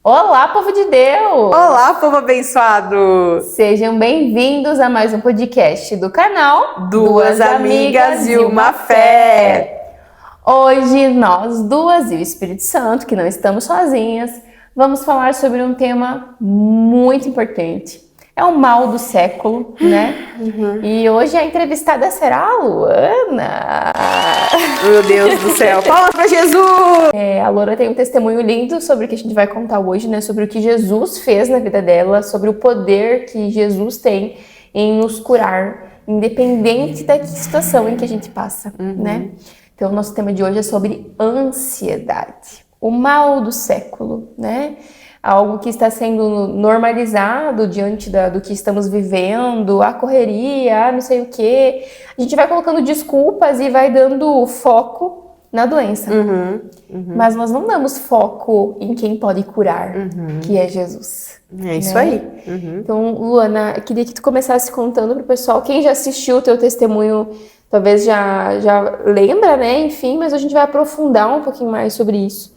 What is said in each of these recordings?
Olá, povo de Deus! Olá, povo abençoado! Sejam bem-vindos a mais um podcast do canal Duas Amigas e uma Fé. Hoje, nós duas e o Espírito Santo, que não estamos sozinhas, vamos falar sobre um tema muito importante. É o mal do século, né? E hoje a entrevistada será a Luana. Meu Deus do céu, palmas pra Jesus! A Luana tem um testemunho lindo sobre o que a gente vai contar hoje, né? Sobre o que Jesus fez na vida dela, sobre o poder que Jesus tem em nos curar, independente da situação em que a gente passa, né? Então, o nosso tema de hoje é sobre ansiedade, o mal do século, né? Algo que está sendo normalizado diante do que estamos vivendo, a correria, não sei o quê. A gente vai colocando desculpas e vai dando foco na doença. Mas nós não damos foco em quem pode curar, que é Jesus. É isso né? aí. Então, Luana, eu queria que tu começasse contando pro pessoal, quem já assistiu o teu testemunho, talvez já lembra, né? Enfim, mas a gente vai aprofundar um pouquinho mais sobre isso.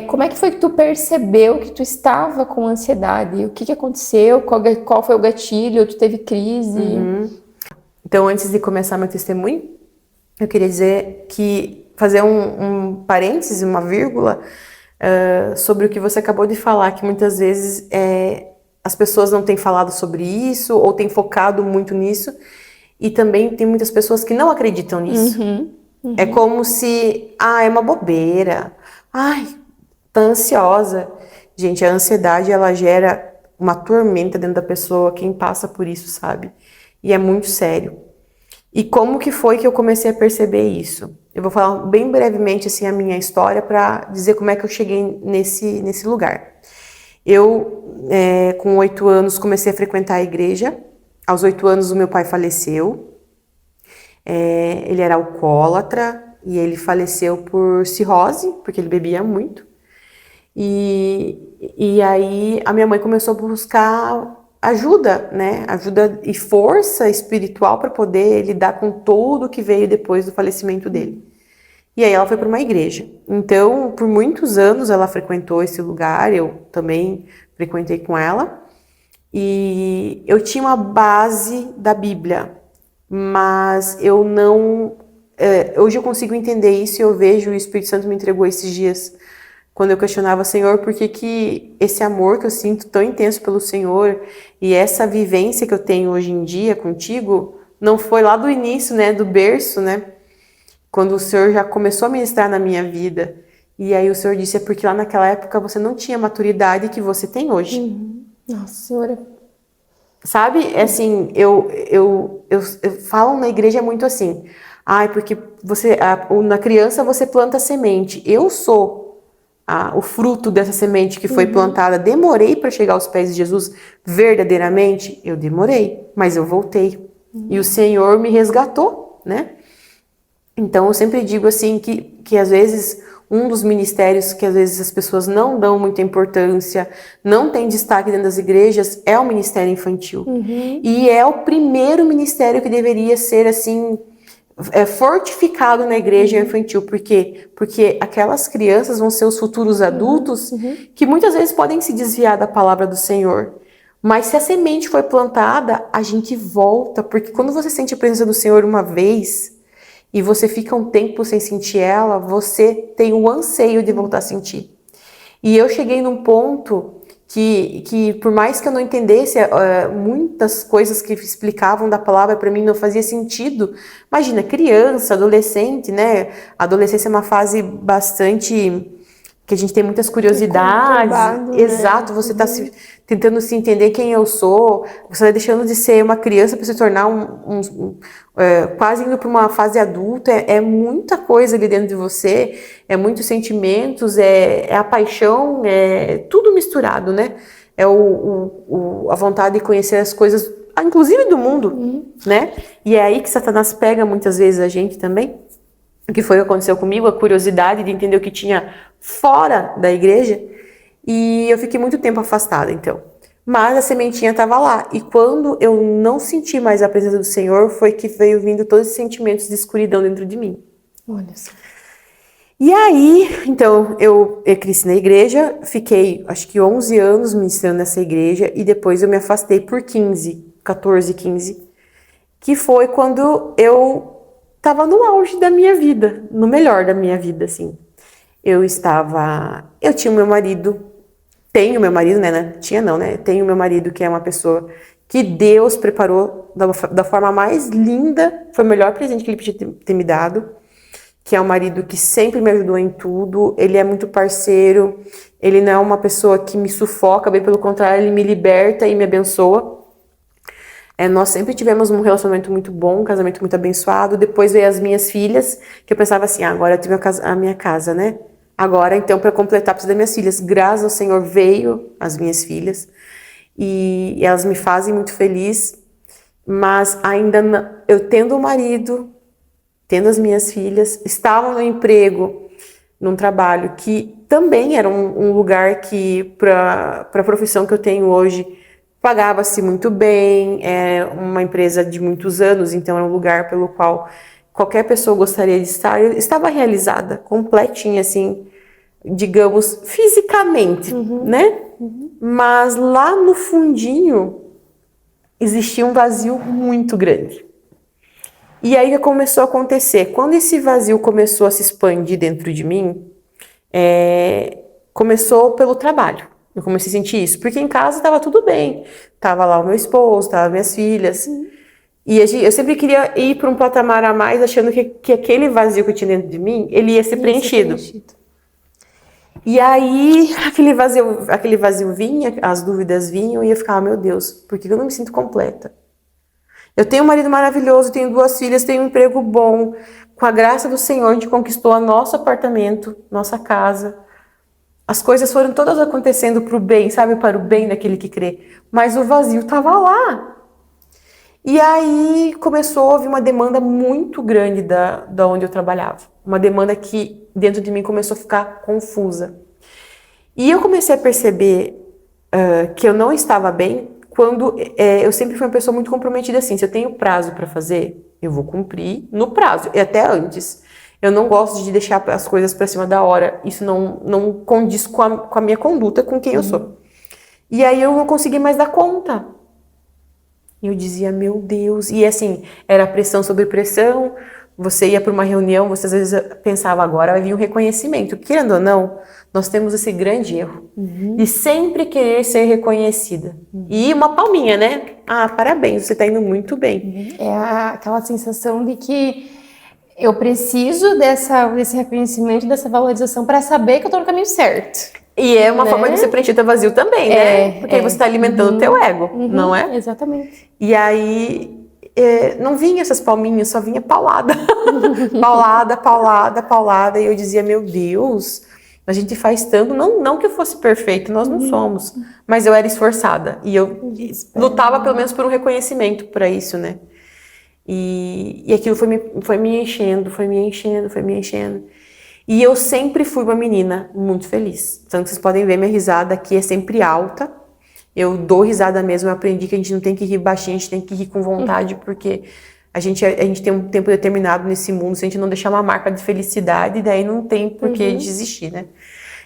Como é que foi que tu percebeu que tu estava com ansiedade? O que aconteceu? Qual foi o gatilho? Tu teve crise? Então, antes de começar meu testemunho, eu queria fazer um parêntese, uma vírgula, sobre o que você acabou de falar, que muitas vezes as pessoas não têm falado sobre isso, ou têm focado muito nisso, e também tem muitas pessoas que não acreditam nisso. É como se, é uma bobeira, tá ansiosa. Gente, a ansiedade, ela gera uma tormenta dentro da pessoa, quem passa por isso sabe, e é muito sério. E como que foi que eu comecei a perceber isso? Eu vou falar bem brevemente assim a minha história para dizer como é que eu cheguei nesse lugar. Eu, com 8 anos, comecei a frequentar a igreja. Aos 8 anos, o meu pai faleceu. Ele era alcoólatra e ele faleceu por cirrose, porque ele bebia muito. E aí a minha mãe começou a buscar ajuda, né? Ajuda e força espiritual para poder lidar com tudo que veio depois do falecimento dele. E aí ela foi para uma igreja. Então, por muitos anos ela frequentou esse lugar, eu também frequentei com ela. E eu tinha uma base da Bíblia, mas eu não... hoje eu consigo entender isso e eu vejo, o Espírito Santo me entregou esses dias, quando eu questionava, Senhor, por que esse amor que eu sinto tão intenso pelo Senhor e essa vivência que eu tenho hoje em dia contigo, não foi lá do início, né, do berço, né, quando o Senhor já começou a ministrar na minha vida. E aí o Senhor disse, porque lá naquela época você não tinha a maturidade que você tem hoje. Nossa Senhora. Sabe, assim, eu falo na igreja muito assim, porque na criança você planta semente, eu sou o fruto dessa semente que foi plantada. Demorei para chegar aos pés de Jesus verdadeiramente? Eu demorei, mas eu voltei. E o Senhor me resgatou, né? Então eu sempre digo assim que às vezes um dos ministérios que às vezes as pessoas não dão muita importância, não tem destaque dentro das igrejas, é o ministério infantil. E é o primeiro ministério que deveria ser assim... fortificado na igreja infantil. Por quê? Porque aquelas crianças vão ser os futuros adultos que muitas vezes podem se desviar da palavra do Senhor. Mas se a semente foi plantada, a gente volta. Porque quando você sente a presença do Senhor uma vez e você fica um tempo sem sentir ela, você tem o anseio de voltar a sentir. E eu cheguei num ponto que por mais que eu não entendesse muitas coisas que explicavam da palavra, para mim não fazia sentido. Imagina, criança, adolescente, né? A adolescência é uma fase bastante... que a gente tem muitas curiosidades. Exato, você está tentando se entender quem eu sou, você vai deixando de ser uma criança para se tornar quase indo para uma fase adulta. É muita coisa ali dentro de você, é muitos sentimentos, é a paixão, é tudo misturado, né? É a vontade de conhecer as coisas, inclusive do mundo, né? E é aí que Satanás pega muitas vezes a gente também. O que foi que aconteceu comigo, a curiosidade de entender o que tinha fora da igreja, e eu fiquei muito tempo afastada, então. Mas a sementinha estava lá, e quando eu não senti mais a presença do Senhor, foi que veio vindo todos esses sentimentos de escuridão dentro de mim. Olha só. E aí, então, eu cresci na igreja, fiquei acho que 11 anos ministrando nessa igreja e depois eu me afastei por 14, 15, que foi quando eu estava no auge da minha vida, no melhor da minha vida, assim. Eu tinha o meu marido, tenho meu marido, né? Tinha não, né? Tenho meu marido, que é uma pessoa que Deus preparou da forma mais linda, foi o melhor presente que ele podia ter me dado, que é um marido que sempre me ajudou em tudo, ele é muito parceiro, ele não é uma pessoa que me sufoca, bem pelo contrário, ele me liberta e me abençoa. Nós sempre tivemos um relacionamento muito bom, um casamento muito abençoado. Depois veio as minhas filhas, que eu pensava assim, agora eu tenho a minha casa, né? Agora, então, para completar, preciso das minhas filhas. Graças ao Senhor veio as minhas filhas e elas me fazem muito feliz. Mas ainda não, eu tendo um marido, tendo as minhas filhas, estava no emprego, num trabalho que também era um lugar que, para a profissão que eu tenho hoje, pagava-se muito bem, é uma empresa de muitos anos, então era um lugar pelo qual qualquer pessoa gostaria de estar. Eu estava realizada, completinha, assim, digamos, fisicamente, né? Mas lá no fundinho existia um vazio muito grande. E aí o que começou a acontecer? Quando esse vazio começou a se expandir dentro de mim, começou pelo trabalho. Eu comecei a sentir isso, porque em casa estava tudo bem. Tava lá o meu esposo, tava minhas filhas. E eu sempre queria ir para um patamar a mais, achando que aquele vazio que eu tinha dentro de mim, ele ia ser preenchido. E aí, aquele vazio vinha, as dúvidas vinham, e eu ficava, meu Deus, por que eu não me sinto completa? Eu tenho um marido maravilhoso, tenho 2 filhas, tenho um emprego bom. Com a graça do Senhor, a gente conquistou nosso apartamento, nossa casa. As coisas foram todas acontecendo para o bem, sabe? Para o bem daquele que crê. Mas o vazio estava lá. E aí começou a haver uma demanda muito grande da onde eu trabalhava. Uma demanda que dentro de mim começou a ficar confusa. E eu comecei a perceber que eu não estava bem quando eu sempre fui uma pessoa muito comprometida assim. Se eu tenho prazo para fazer, eu vou cumprir no prazo, e até antes. Eu não gosto de deixar as coisas para cima da hora. Isso não condiz com a minha conduta, com quem eu sou. E aí eu não consegui mais dar conta. E eu dizia, meu Deus. E assim, era pressão sobre pressão. Você ia para uma reunião, você às vezes pensava, agora vai vir um reconhecimento. Querendo ou não, nós temos esse grande erro de sempre querer ser reconhecida. E uma palminha, né? Ah, parabéns, você está indo muito bem. É aquela sensação de que eu preciso desse reconhecimento, dessa valorização para saber que eu tô no caminho certo. E é uma forma de você preencher teu vazio também, né? Porque aí você está alimentando o teu ego, não é? Exatamente. E aí não vinha essas palminhas, só vinha paulada. Paulada, paulada, paulada. E eu dizia, meu Deus, a gente faz tanto. Não que eu fosse perfeita, nós não somos. Mas eu era esforçada. E eu lutava pelo menos por um reconhecimento para isso, né? E aquilo foi me enchendo, foi me enchendo, foi me enchendo. E eu sempre fui uma menina muito feliz. Tanto que vocês podem ver, minha risada aqui é sempre alta. Eu dou risada mesmo, eu aprendi que a gente não tem que rir baixinho, a gente tem que rir com vontade, porque a gente tem um tempo determinado nesse mundo, se a gente não deixar uma marca de felicidade, daí não tem por que desistir, né?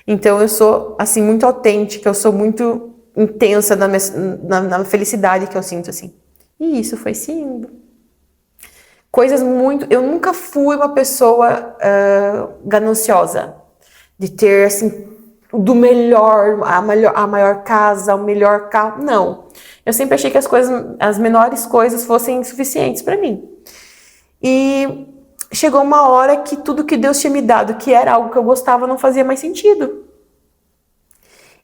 Então eu sou, assim, muito autêntica, eu sou muito intensa na felicidade que eu sinto, assim. E isso foi se indo. Coisas muito... Eu nunca fui uma pessoa gananciosa, de ter, assim, do melhor, a maior casa, o melhor carro. Não. Eu sempre achei que as menores coisas fossem suficientes para mim. E chegou uma hora que tudo que Deus tinha me dado, que era algo que eu gostava, não fazia mais sentido.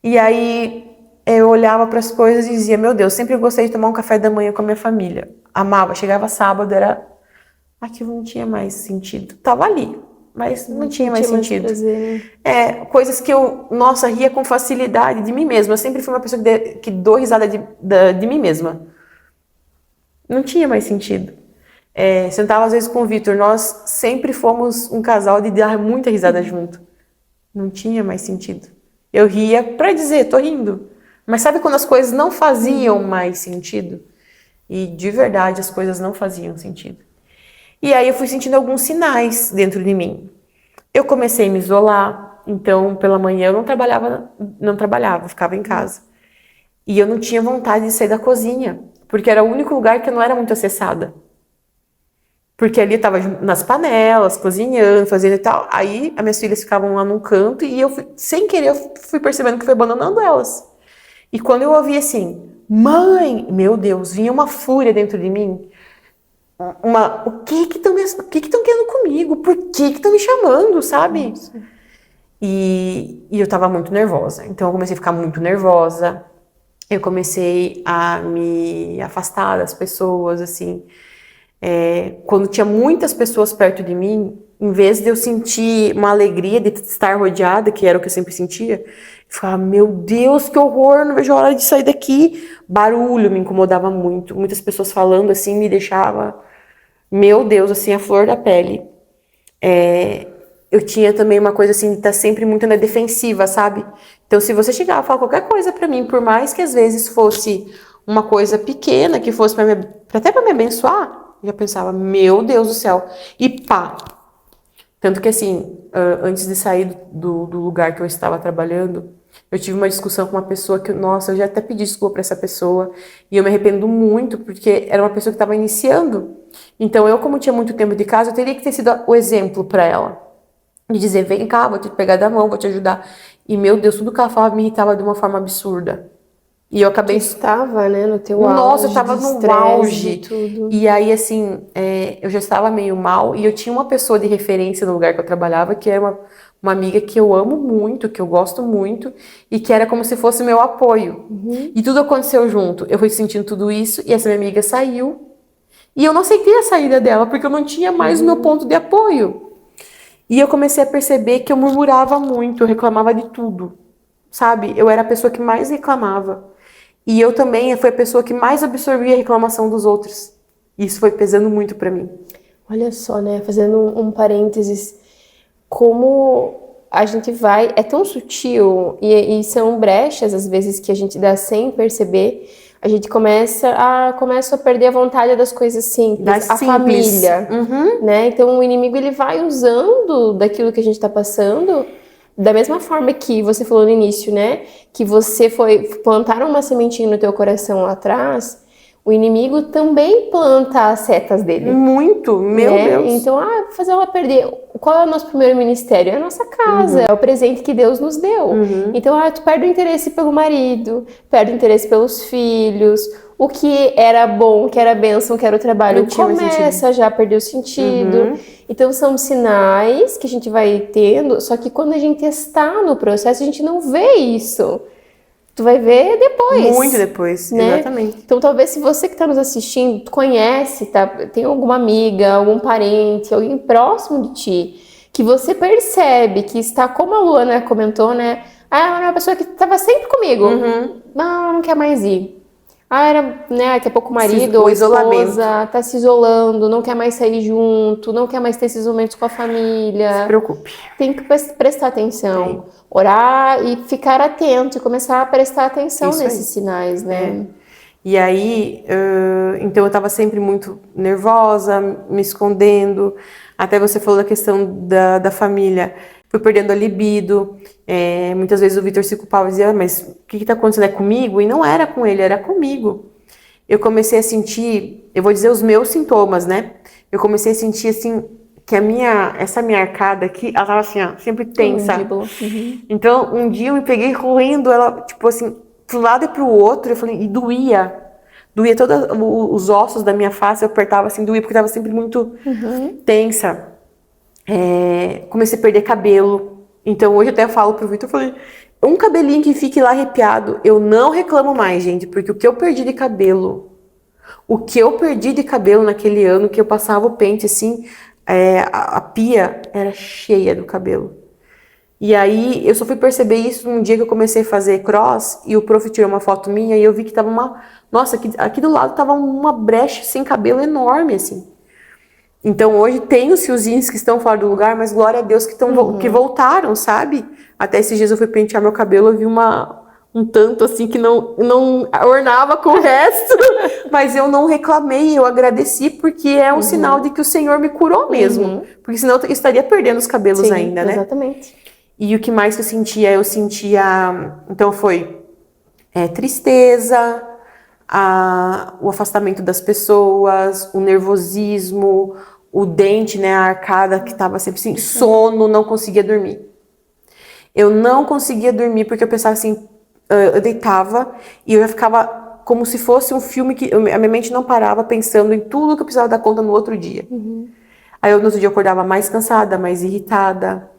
E aí eu olhava para as coisas e dizia, meu Deus, sempre gostei de tomar um café da manhã com a minha família. Amava, chegava sábado, aquilo não tinha mais sentido. Tava ali, mas não tinha mais sentido. Coisas que eu, nossa, ria com facilidade de mim mesma. Eu sempre fui uma pessoa que dou risada de mim mesma. Não tinha mais sentido. Sentava às vezes com o Vitor, nós sempre fomos um casal de dar muita risada junto. Não tinha mais sentido. Eu ria pra dizer, tô rindo. Mas sabe quando as coisas não faziam mais sentido? E de verdade as coisas não faziam sentido. E aí eu fui sentindo alguns sinais dentro de mim. Eu comecei a me isolar, então pela manhã eu não trabalhava, ficava em casa. E eu não tinha vontade de sair da cozinha, porque era o único lugar que eu não era muito acessada. Porque ali eu tava nas panelas, cozinhando, fazendo e tal. Aí as minhas filhas ficavam lá num canto e sem querer, eu fui percebendo que fui abandonando elas. E quando eu ouvi assim, mãe, meu Deus, vinha uma fúria dentro de mim. O que que estão querendo comigo? Por que estão me chamando, sabe? Nossa. E eu tava muito nervosa. Então eu comecei a ficar muito nervosa. Eu comecei a me afastar das pessoas, assim. Quando tinha muitas pessoas perto de mim, em vez de eu sentir uma alegria de estar rodeada, que era o que eu sempre sentia, eu ficava, meu Deus, que horror, não vejo a hora de sair daqui. Barulho me incomodava muito. Muitas pessoas falando assim me deixava, meu Deus, assim, a flor da pele. Eu tinha também uma coisa assim, de estar sempre muito na defensiva, sabe? Então, se você chegar a falar qualquer coisa pra mim, por mais que às vezes fosse uma coisa pequena, que fosse até pra me abençoar, eu já pensava, meu Deus do céu. E pá! Tanto que assim, antes de sair do lugar que eu estava trabalhando, eu tive uma discussão com uma pessoa que, nossa, eu já até pedi desculpa pra essa pessoa, e eu me arrependo muito, porque era uma pessoa que estava iniciando. Então, eu, como tinha muito tempo de casa, eu teria que ter sido o exemplo pra ela. De dizer, vem cá, vou te pegar da mão, vou te ajudar. E, meu Deus, tudo que ela falava me irritava de uma forma absurda. E eu acabei... Tu estava, né, no teu Nossa, auge eu tava de no estresse auge. e tudo. E aí, assim, eu já estava meio mal. E eu tinha uma pessoa de referência no lugar que eu trabalhava, que era uma amiga que eu amo muito, que eu gosto muito. E que era como se fosse meu apoio. E tudo aconteceu junto. Eu fui sentindo tudo isso. E essa minha amiga saiu. E eu não aceitei a saída dela, porque eu não tinha mais o meu ponto de apoio. E eu comecei a perceber que eu murmurava muito, eu reclamava de tudo, sabe? Eu era a pessoa que mais reclamava. E eu também fui a pessoa que mais absorvia a reclamação dos outros. E isso foi pesando muito pra mim. Olha só, né, fazendo um parênteses, como a gente vai, é tão sutil e são brechas às vezes que a gente dá sem perceber, a gente começa a perder a vontade das coisas simples, a família, né? Então o inimigo ele vai usando daquilo que a gente está passando, da mesma forma que você falou no início, né? Que você plantaram uma sementinha no teu coração lá atrás. O inimigo também planta as setas dele. Muito, meu Deus. Então, vou fazer ela perder. Qual é o nosso primeiro ministério? É a nossa casa, é o presente que Deus nos deu. Então, tu perde o interesse pelo marido, perde o interesse pelos filhos. O que era bom, que era bênção, que era o trabalho, começa já a perder o sentido. Então, são sinais que a gente vai tendo, só que quando a gente está no processo, a gente não vê isso. Tu vai ver depois. Muito depois, né? Exatamente. Então, talvez se você que está nos assistindo, tu conhece, tá? Tem alguma amiga, algum parente, alguém próximo de ti, que você percebe que está, como a Luana comentou, né? Ela era uma pessoa que estava sempre comigo. Não quer mais ir. Era, né, daqui a pouco o marido ou a esposa tá se isolando, não quer mais sair junto, não quer mais ter esses momentos com a família. Se preocupe. Tem que prestar atenção, orar e ficar atento e começar a prestar atenção nesses sinais, né? E aí, então eu tava sempre muito nervosa, me escondendo. Até você falou da questão da família. Fui perdendo a libido. Muitas vezes o Vitor se culpava e dizia, mas o que tá acontecendo? É comigo? E não era com ele, era comigo. Eu comecei a sentir, eu vou dizer os meus sintomas, né? Eu comecei a sentir, assim, que essa minha arcada aqui, ela tava assim, ó, sempre tensa. Então, um dia eu me peguei roendo ela, tipo assim, pro lado e pro outro, eu falei, e doía. Doía todos os ossos da minha face, eu apertava assim, doía, porque eu tava sempre muito tensa. Comecei a perder cabelo. Então, hoje eu até falo pro Vitor, eu falei, um cabelinho que fique lá arrepiado, eu não reclamo mais, gente, porque o que eu perdi de cabelo, naquele ano, que eu passava o pente assim, a pia era cheia do cabelo. E aí, eu só fui perceber isso num dia que eu comecei a fazer cross, e o prof tirou uma foto minha, e eu vi que tava nossa, aqui do lado tava uma brecha sem cabelo enorme, assim. Então, hoje tem os fiozinhos que estão fora do lugar, mas glória a Deus que voltaram, sabe? Até esses dias eu fui pentear meu cabelo, eu vi uma um tanto assim que não ornava com o resto, mas eu não reclamei, eu agradeci, porque é um sinal de que o Senhor me curou mesmo, porque senão eu estaria perdendo os cabelos ainda, né? Exatamente. E o que mais que eu sentia? Eu sentia, então foi tristeza, o afastamento das pessoas, o nervosismo, o dente, né, a arcada que estava sempre assim, sono, não conseguia dormir. Eu não conseguia dormir porque eu pensava assim, eu deitava e eu já ficava como se fosse um filme que a minha mente não parava pensando em tudo que eu precisava dar conta no outro dia. Aí no outro dia eu acordava mais cansada, mais irritada,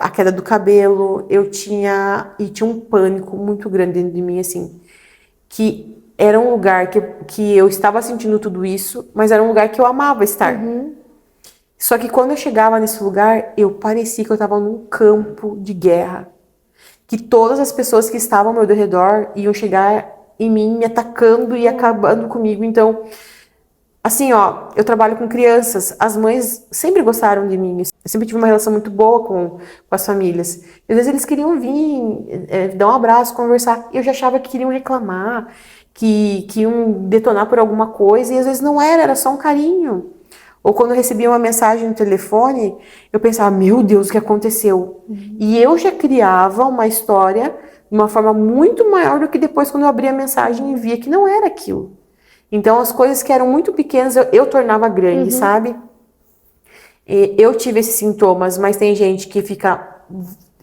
a queda do cabelo, tinha um pânico muito grande dentro de mim, assim, que era um lugar que eu estava sentindo tudo isso, mas era um lugar que eu amava estar. Só que quando eu chegava nesse lugar, eu parecia que eu estava num campo de guerra. Que todas as pessoas que estavam ao meu redor iam chegar em mim, me atacando e acabando comigo. Então, assim, ó, eu trabalho com crianças, as mães sempre gostaram de mim. Eu sempre tive uma relação muito boa com as famílias. E às vezes eles queriam vir, dar um abraço, conversar. E eu já achava que queriam reclamar, que iam detonar por alguma coisa. E às vezes não era só um carinho. Ou quando eu recebia uma mensagem no telefone, eu pensava, meu Deus, o que aconteceu? E eu já criava uma história de uma forma muito maior do que depois quando eu abria a mensagem e via que não era aquilo. Então, as coisas que eram muito pequenas, eu tornava grande, sabe? Eu tive esses sintomas, mas tem gente que fica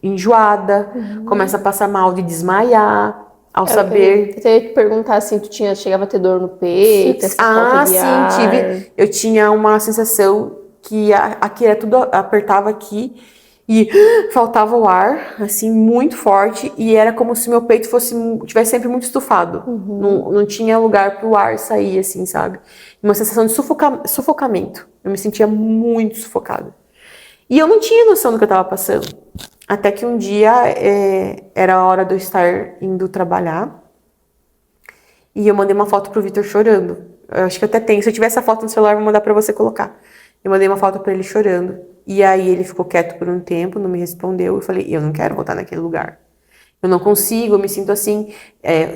enjoada, começa a passar mal de desmaiar, ao saber... Eu ia te perguntar assim, chegava a ter dor no peito, essa falta de ar. Tive. Eu tinha uma sensação que aqui era tudo, apertava aqui e faltava o ar, assim, muito forte, e era como se meu peito tivesse sempre muito estufado. Não tinha lugar para o ar sair, assim, sabe? Uma sensação de sufocamento. Eu me sentia muito sufocada. E eu não tinha noção do que eu estava passando. Até que um dia era a hora de eu estar indo trabalhar. E eu mandei uma foto pro Vitor chorando. Eu acho que eu até tenho. Se eu tiver essa foto no celular, eu vou mandar pra você colocar. Eu mandei uma foto pra ele chorando. E aí ele ficou quieto por um tempo, não me respondeu. Eu falei, eu não quero voltar naquele lugar. Eu não consigo, eu me sinto assim.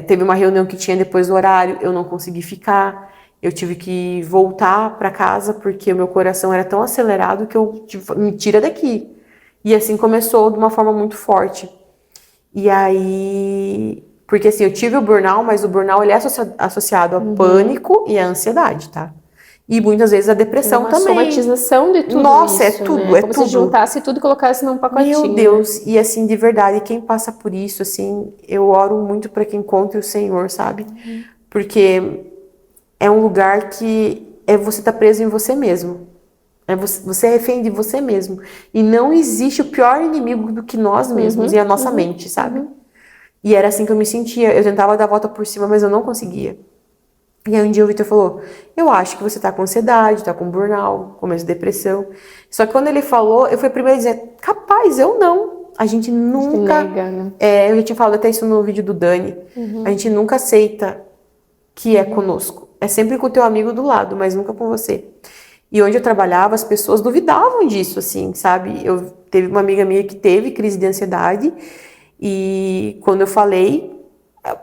Teve uma reunião que tinha depois do horário, eu não consegui ficar. Eu tive que voltar pra casa porque o meu coração era tão acelerado que me tira daqui. E assim começou de uma forma muito forte. E aí... Porque assim, eu tive o burnout, mas o burnout ele é associado a pânico e a ansiedade, tá? E muitas vezes a depressão também. É uma somatização de tudo Nossa, isso, é tudo, né? é Como tudo. se juntasse tudo e colocasse num pacotinho. Meu Deus, e assim, de verdade, quem passa por isso, assim, eu oro muito para que encontre o Senhor, sabe? Porque é um lugar que você tá preso em você mesmo. Você é refém de você mesmo. E não existe o pior inimigo do que nós mesmos e a nossa mente, sabe? E era assim que eu me sentia. Eu tentava dar a volta por cima, mas eu não conseguia. E aí um dia o Vitor falou, eu acho que você tá com ansiedade, tá com burnout, começo de depressão. Só que quando ele falou, eu fui a primeira a dizer, capaz, eu não. A gente nunca... nega, né? eu já tinha falado até isso no vídeo do Dani. A gente nunca aceita que é conosco. É sempre com o teu amigo do lado, mas nunca com você. E onde eu trabalhava, as pessoas duvidavam disso, assim, sabe? Teve uma amiga minha que teve crise de ansiedade e quando eu falei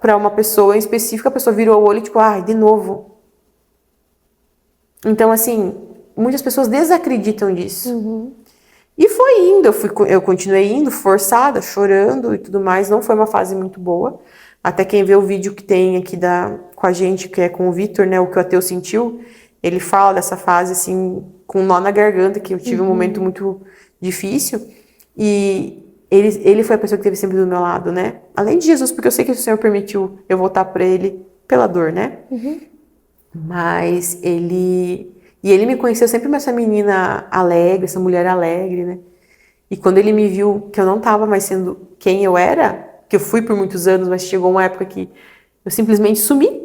para uma pessoa em específico, a pessoa virou o olho e tipo, de novo. Então, assim, muitas pessoas desacreditam disso. E foi indo, eu continuei indo, forçada, chorando e tudo mais. Não foi uma fase muito boa. Até quem vê o vídeo que tem aqui com a gente, que é com o Vitor, né, o que o ateu sentiu, ele fala dessa fase, assim, com um nó na garganta, que eu tive um momento muito difícil. E ele foi a pessoa que esteve sempre do meu lado, né? Além de Jesus, porque eu sei que o Senhor permitiu eu voltar para ele pela dor, né? Mas ele me conheceu sempre como essa menina alegre, essa mulher alegre, né? E quando ele me viu que eu não estava mais sendo quem eu era, que eu fui por muitos anos, mas chegou uma época que eu simplesmente sumi.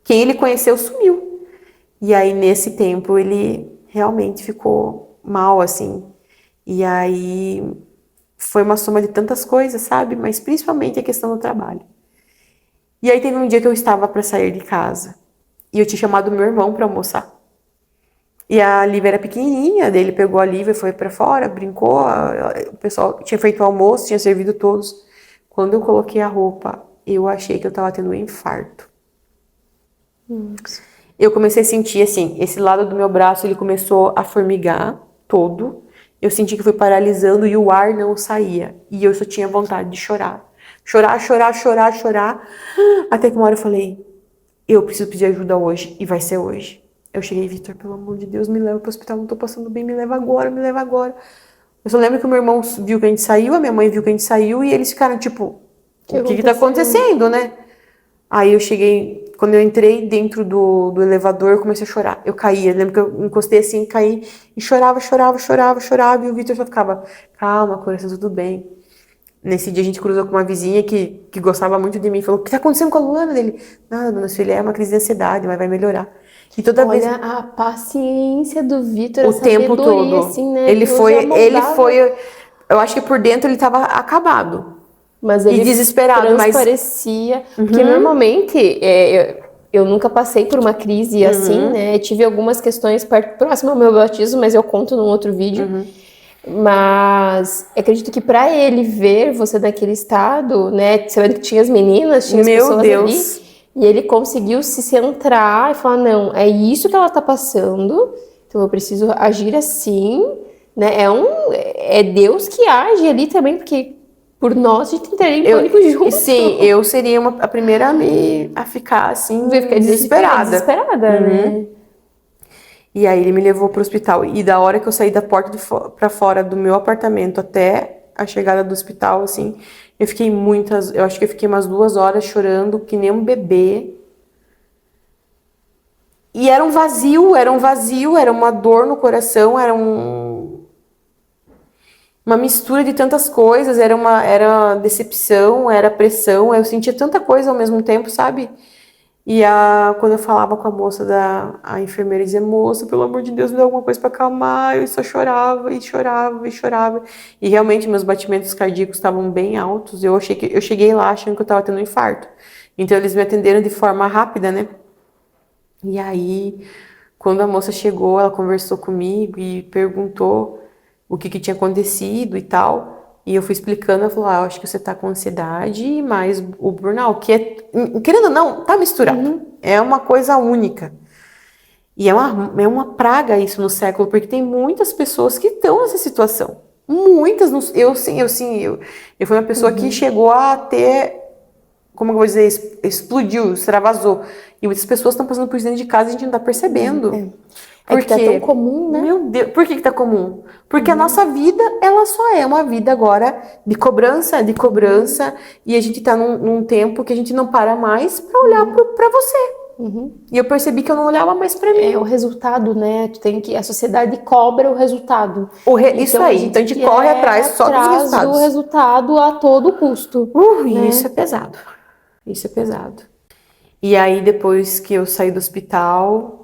Quem ele conheceu sumiu. E aí nesse tempo ele realmente ficou mal, assim. E aí foi uma soma de tantas coisas, sabe? Mas principalmente a questão do trabalho. E aí teve um dia que eu estava para sair de casa. E eu tinha chamado meu irmão para almoçar. E a Lívia era pequenininha, daí ele pegou a Lívia, foi para fora, brincou. O pessoal tinha feito o almoço, tinha servido todos. Quando eu coloquei a roupa, eu achei que eu tava tendo um infarto. Eu comecei a sentir, assim, esse lado do meu braço, ele começou a formigar todo. Eu senti que foi paralisando e o ar não saía. E eu só tinha vontade de chorar. Chorar, chorar, chorar, chorar. Até que uma hora eu falei, eu preciso pedir ajuda hoje. E vai ser hoje. Eu cheguei, Vitor, pelo amor de Deus, me leva pro hospital, não tô passando bem, me leva agora, me leva agora. Eu só lembro que o meu irmão viu que a gente saiu, a minha mãe viu que a gente saiu, e eles ficaram tipo, o que tá acontecendo, né? Aí eu cheguei, quando eu entrei dentro do elevador, eu comecei a chorar. Eu caía, eu lembro que eu encostei assim, caí, e chorava, chorava, chorava, chorava, e o Vitor só ficava, calma, coração, tudo bem. Nesse dia a gente cruzou com uma vizinha que gostava muito de mim, falou, o que tá acontecendo com a Luana dele? Nada, dona Sueli, é uma crise de ansiedade, mas vai melhorar. E toda vez... Olha a paciência do Vitor, a O tempo sabedoria, todo. assim, né? Ele Deus foi, já ele moldava, foi, eu acho que por dentro ele tava acabado. mas E ele desesperado, mas... transparecia. Porque normalmente, eu nunca passei por uma crise assim, né? Tive algumas questões próximas ao meu batismo, mas eu conto num outro vídeo. Mas acredito que para ele ver você naquele estado, né? Sabendo que tinha as meninas, tinha as Meu pessoas Deus. ali. E ele conseguiu se centrar e falar, não, é isso que ela tá passando, então eu preciso agir assim, né? É Deus que age ali também, porque por nós a gente entraria em pânico junto. Sim, eu seria a primeira a ficar assim, Vai ficar desesperada. desesperada, né? E aí ele me levou pro hospital. E da hora que eu saí da porta pra fora do meu apartamento até a chegada do hospital, assim, eu acho que eu fiquei umas 2 horas chorando, que nem um bebê. E era um vazio, era uma dor no coração, uma mistura de tantas coisas, era decepção, era pressão, eu sentia tanta coisa ao mesmo tempo, sabe? E quando eu falava com a moça a enfermeira dizia, moça, pelo amor de Deus, me dá alguma coisa para acalmar, eu só chorava e chorava e chorava. E realmente meus batimentos cardíacos estavam bem altos, eu cheguei lá achando que eu estava tendo um infarto. Então eles me atenderam de forma rápida, né? E aí, quando a moça chegou, ela conversou comigo e perguntou o que tinha acontecido e tal. E eu fui explicando, ela falou, eu acho que você tá com ansiedade, mas o burnout, que querendo ou não, tá misturado. É uma coisa única. E é uma praga isso no século, porque tem muitas pessoas que estão nessa situação. Muitas, eu fui uma pessoa que chegou a ter, como eu vou dizer, explodiu, extravasou. E muitas pessoas estão passando por isso dentro de casa e a gente não tá percebendo. É que tá tão comum, né? Meu Deus, por que tá comum? Porque a nossa vida, ela só é uma vida agora de cobrança, e a gente tá num tempo que a gente não para mais pra olhar pra você. E eu percebi que eu não olhava mais pra mim. É o resultado, né? A sociedade cobra o resultado. Isso aí, então a gente corre atrás só dos resultados. do resultado a todo custo. Né? Isso é pesado. Isso é pesado. E aí, depois que eu saí do hospital...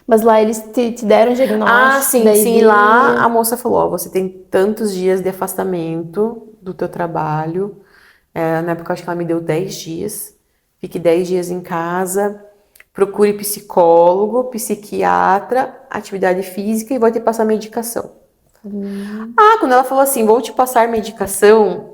Mas lá eles te deram diagnóstico? Sim. Lá a moça falou, ó, você tem tantos dias de afastamento do teu trabalho. Na época, eu acho que ela me deu 10 dias. Fique 10 dias em casa. Procure psicólogo, psiquiatra, atividade física e vou te passar medicação. Quando ela falou assim, vou te passar medicação,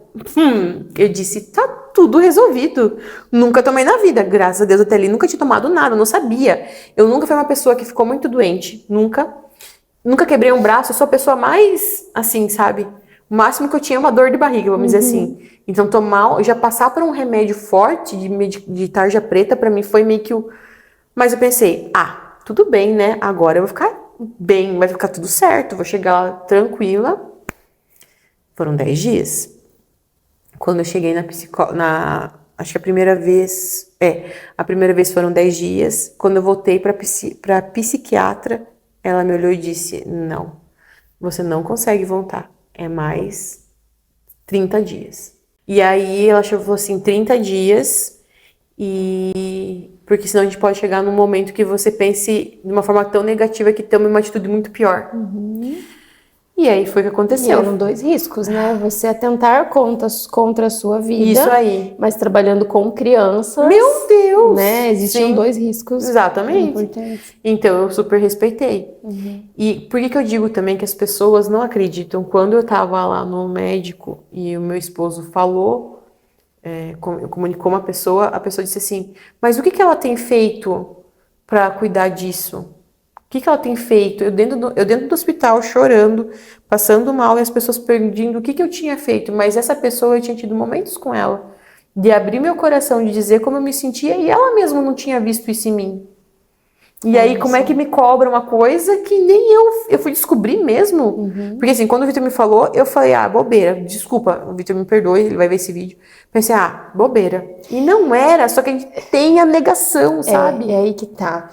eu disse, tá tudo resolvido. Nunca tomei na vida, graças a Deus até ali, nunca tinha tomado nada, não sabia. Eu nunca fui uma pessoa que ficou muito doente, nunca. Nunca quebrei um braço, eu sou a pessoa mais, assim, sabe? O máximo que eu tinha é uma dor de barriga, vamos dizer assim. Então já passar por um remédio forte de tarja preta, pra mim foi meio que o... Mas eu pensei, tudo bem, né? Agora eu vou ficar bem, vai ficar tudo certo, vou chegar lá tranquila. Foram 10 dias. Quando eu cheguei acho que a primeira vez foram 10 dias. Quando eu voltei pra psiquiatra, ela me olhou e disse, não, você não consegue voltar, é mais 30 dias. E aí ela falou assim, 30 dias, porque senão a gente pode chegar num momento que você pense de uma forma tão negativa que tome uma atitude muito pior. E aí foi o que E aconteceu. eram 2 riscos, né? Você atentar contra a sua vida. Isso aí. Mas trabalhando com crianças. Meu Deus! Né? Existiam Sim. 2 riscos Exatamente. importantes. Então eu super respeitei. E por que eu digo também que as pessoas não acreditam? Quando eu tava lá no médico e o meu esposo falou, comunicou uma pessoa, a pessoa disse assim: mas o que ela tem feito para cuidar disso? O que ela tem feito? Eu dentro do hospital chorando, passando mal, e as pessoas perguntando o que eu tinha feito. Mas essa pessoa, eu tinha tido momentos com ela, de abrir meu coração, de dizer como eu me sentia, e ela mesma não tinha visto isso em mim. E aí, como é que me cobra uma coisa que nem eu fui descobrir mesmo? Porque assim, quando o Vitor me falou, eu falei, bobeira, desculpa, o Vitor me perdoe, ele vai ver esse vídeo. Pensei, bobeira. E não era, só que a gente tem a negação, sabe? É aí que tá.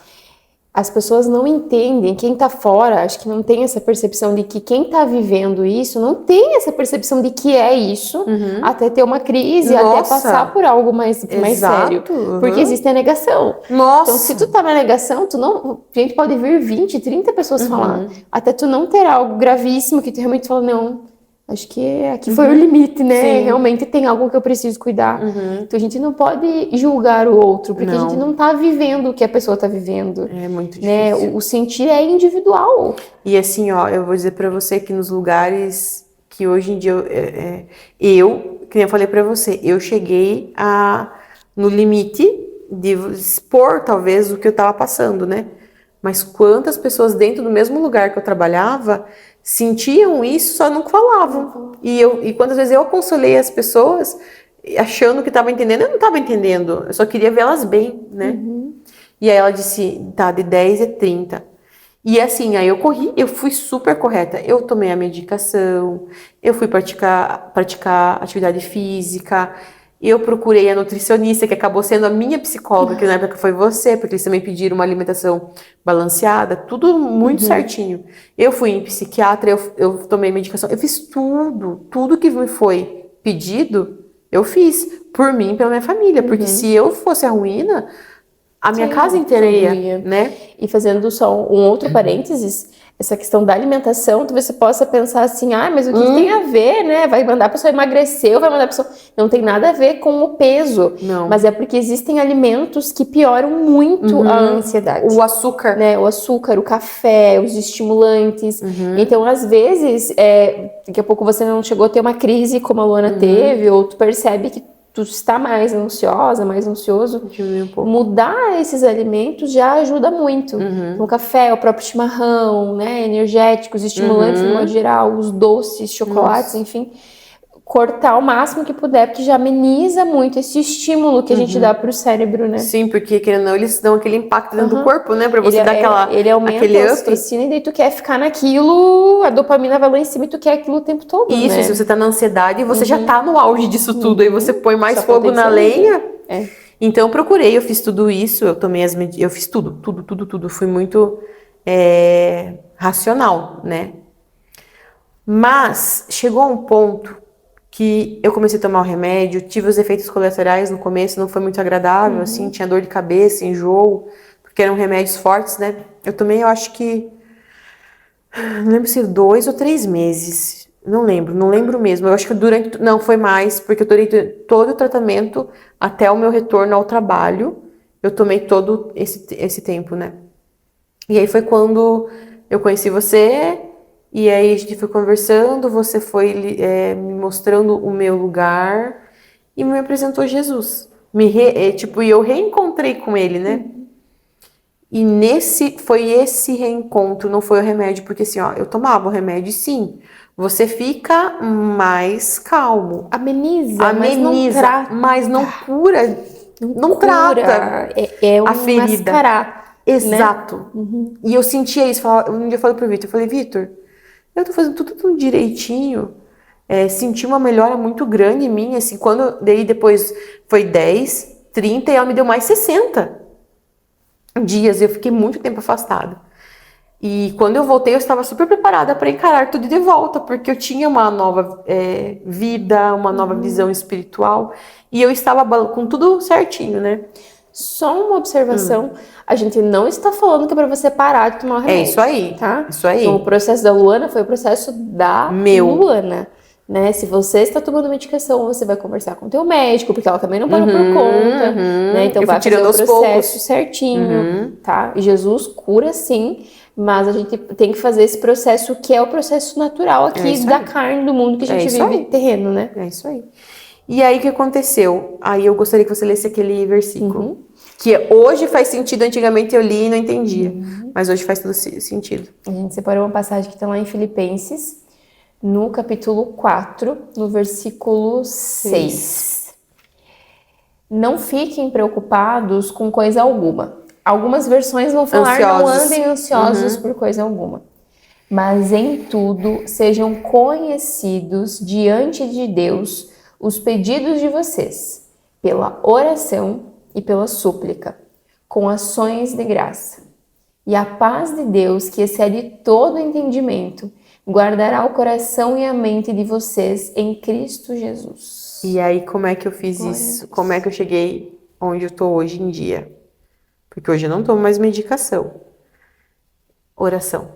As pessoas não entendem, quem tá fora, acho que não tem essa percepção de que quem tá vivendo isso, não tem essa percepção de que é isso, até ter uma crise, até Nossa. passar por algo mais sério. Porque existe a negação. Nossa. Então, se tu tá na negação, a gente pode vir 20, 30 pessoas falar, até tu não ter algo gravíssimo que tu realmente fala, não, acho que aqui foi o limite, né? Sim. Realmente tem algo que eu preciso cuidar. Então a gente não pode julgar o outro, porque a gente não tá vivendo o que a pessoa tá vivendo. É muito difícil. Né? O sentir é individual. E assim, eu vou dizer pra você que nos lugares que hoje em dia que nem eu falei pra você, eu cheguei no limite de expor talvez o que eu tava passando, né? Mas quantas pessoas dentro do mesmo lugar que eu trabalhava sentiam isso, só não falavam. E quantas vezes eu aconselhei as pessoas achando que estava entendendo, eu não estava entendendo, eu só queria vê-las bem, né? E aí ela disse, tá, de 10 a 30. E assim, aí eu fui super correta. Eu tomei a medicação, eu fui praticar atividade física, eu procurei a nutricionista, que acabou sendo a minha psicóloga, que na época foi você, porque eles também pediram uma alimentação balanceada, tudo muito certinho. Eu fui em psiquiatra, eu tomei medicação, eu fiz tudo que me foi pedido, eu fiz, por mim e pela minha família, porque se eu fosse a ruína, a minha casa inteira ia, né? E fazendo só um outro parênteses, essa questão da alimentação, talvez você possa pensar assim, mas o que tem a ver, né? Vai mandar a pessoa emagrecer ou vai mandar a pessoa... Não tem nada a ver com o peso. Não. Mas é porque existem alimentos que pioram muito a ansiedade. O açúcar. Né? O açúcar, o café, os estimulantes. Então, às vezes, daqui a pouco você não chegou a ter uma crise como a Luana teve, ou tu percebe que tu está mais ansiosa, mais ansioso, mudar esses alimentos já ajuda muito. Então, o café, o próprio chimarrão, né, energéticos, estimulantes no modo geral, os doces, chocolates, enfim, cortar o máximo que puder, porque já ameniza muito esse estímulo que a gente dá pro cérebro, né? Sim, porque querendo ou não, eles dão aquele impacto dentro do corpo, né? Pra você dar ele aumenta aquele a ocitocina e daí tu quer ficar naquilo, a dopamina vai lá em cima e tu quer aquilo o tempo todo, Isso, né? se você tá na ansiedade, você já tá no auge disso tudo, aí você põe mais fogo na lenha. Então eu procurei, eu fiz tudo isso, eu tomei eu fiz tudo. Fui muito racional, né? Mas chegou a um ponto que eu comecei a tomar o remédio, tive os efeitos colaterais no começo, não foi muito agradável, assim, tinha dor de cabeça, enjoo, porque eram remédios fortes, né? Eu tomei, eu acho que, não lembro se 2 ou 3 meses, não lembro mesmo, eu acho que não, foi mais, porque eu tomei todo o tratamento até o meu retorno ao trabalho, eu tomei todo esse tempo, né? E aí foi quando eu conheci você. E aí a gente foi conversando, você foi me mostrando o meu lugar e me apresentou Jesus. E eu reencontrei com ele, né? E foi esse reencontro, não foi o remédio, porque assim, eu tomava o remédio, sim. Você fica mais calmo. Ameniza, mas não cura. Não trata a ferida. Mascarar, exato. Né? E eu sentia isso. Um dia eu falei pro Vitor, Vitor, eu tô fazendo tudo direitinho, senti uma melhora muito grande em mim, assim, depois foi 10, 30 e ela me deu mais 60 dias, eu fiquei muito tempo afastada. E quando eu voltei, eu estava super preparada para encarar tudo de volta, porque eu tinha uma nova vida, uma nova visão espiritual, e eu estava com tudo certinho, né? Só uma observação, a gente não está falando que é para você parar de tomar o remédio. É isso aí, tá? isso aí. Então, o processo da Luana foi o processo da Luana. Né? Se você está tomando medicação, você vai conversar com o teu médico, porque ela também não para por conta, né? Então vai fazer o processo certinho, tá? E Jesus cura sim, mas a gente tem que fazer esse processo que é o processo natural aqui da carne do mundo que a gente vive terreno, né? É isso aí. E aí o que aconteceu? Aí eu gostaria que você lesse aquele versículo. Que hoje faz sentido, antigamente eu li e não entendia. Mas hoje faz todo sentido. A gente separou uma passagem que está lá em Filipenses, no capítulo 4, no versículo 6. Não fiquem preocupados com coisa alguma. Algumas versões vão falar, não andem ansiosos por coisa alguma. Mas em tudo, sejam conhecidos diante de Deus os pedidos de vocês, pela oração e pela súplica, com ações de graça. E a paz de Deus, que excede todo entendimento, guardará o coração e a mente de vocês em Cristo Jesus. E aí, como é que eu fiz isso? Como é que eu cheguei onde eu tô hoje em dia? Porque hoje eu não tomo mais medicação. Oração.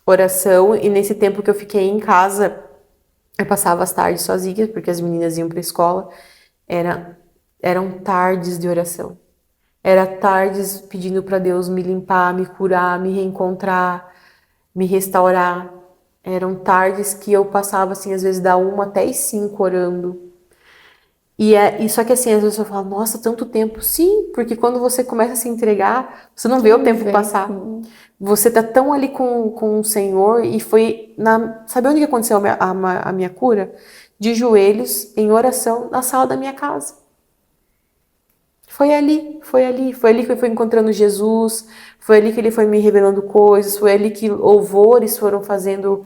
Oração, e nesse tempo que eu fiquei em casa, eu passava as tardes sozinha, porque as meninas iam para a escola. Eram tardes de oração. Era tardes pedindo para Deus me limpar, me curar, me reencontrar, me restaurar. Eram tardes que eu passava, assim, às vezes da 1 até as 5 orando. E só que assim, às vezes eu falo, nossa, tanto tempo. Sim, porque quando você começa a se entregar, você não vê o tempo passar. Você tá tão ali com o Senhor e foi... Sabe onde que aconteceu a minha cura? De joelhos, em oração, na sala da minha casa. Foi ali que eu fui encontrando Jesus, foi ali que ele foi me revelando coisas, foi ali que louvores foram fazendo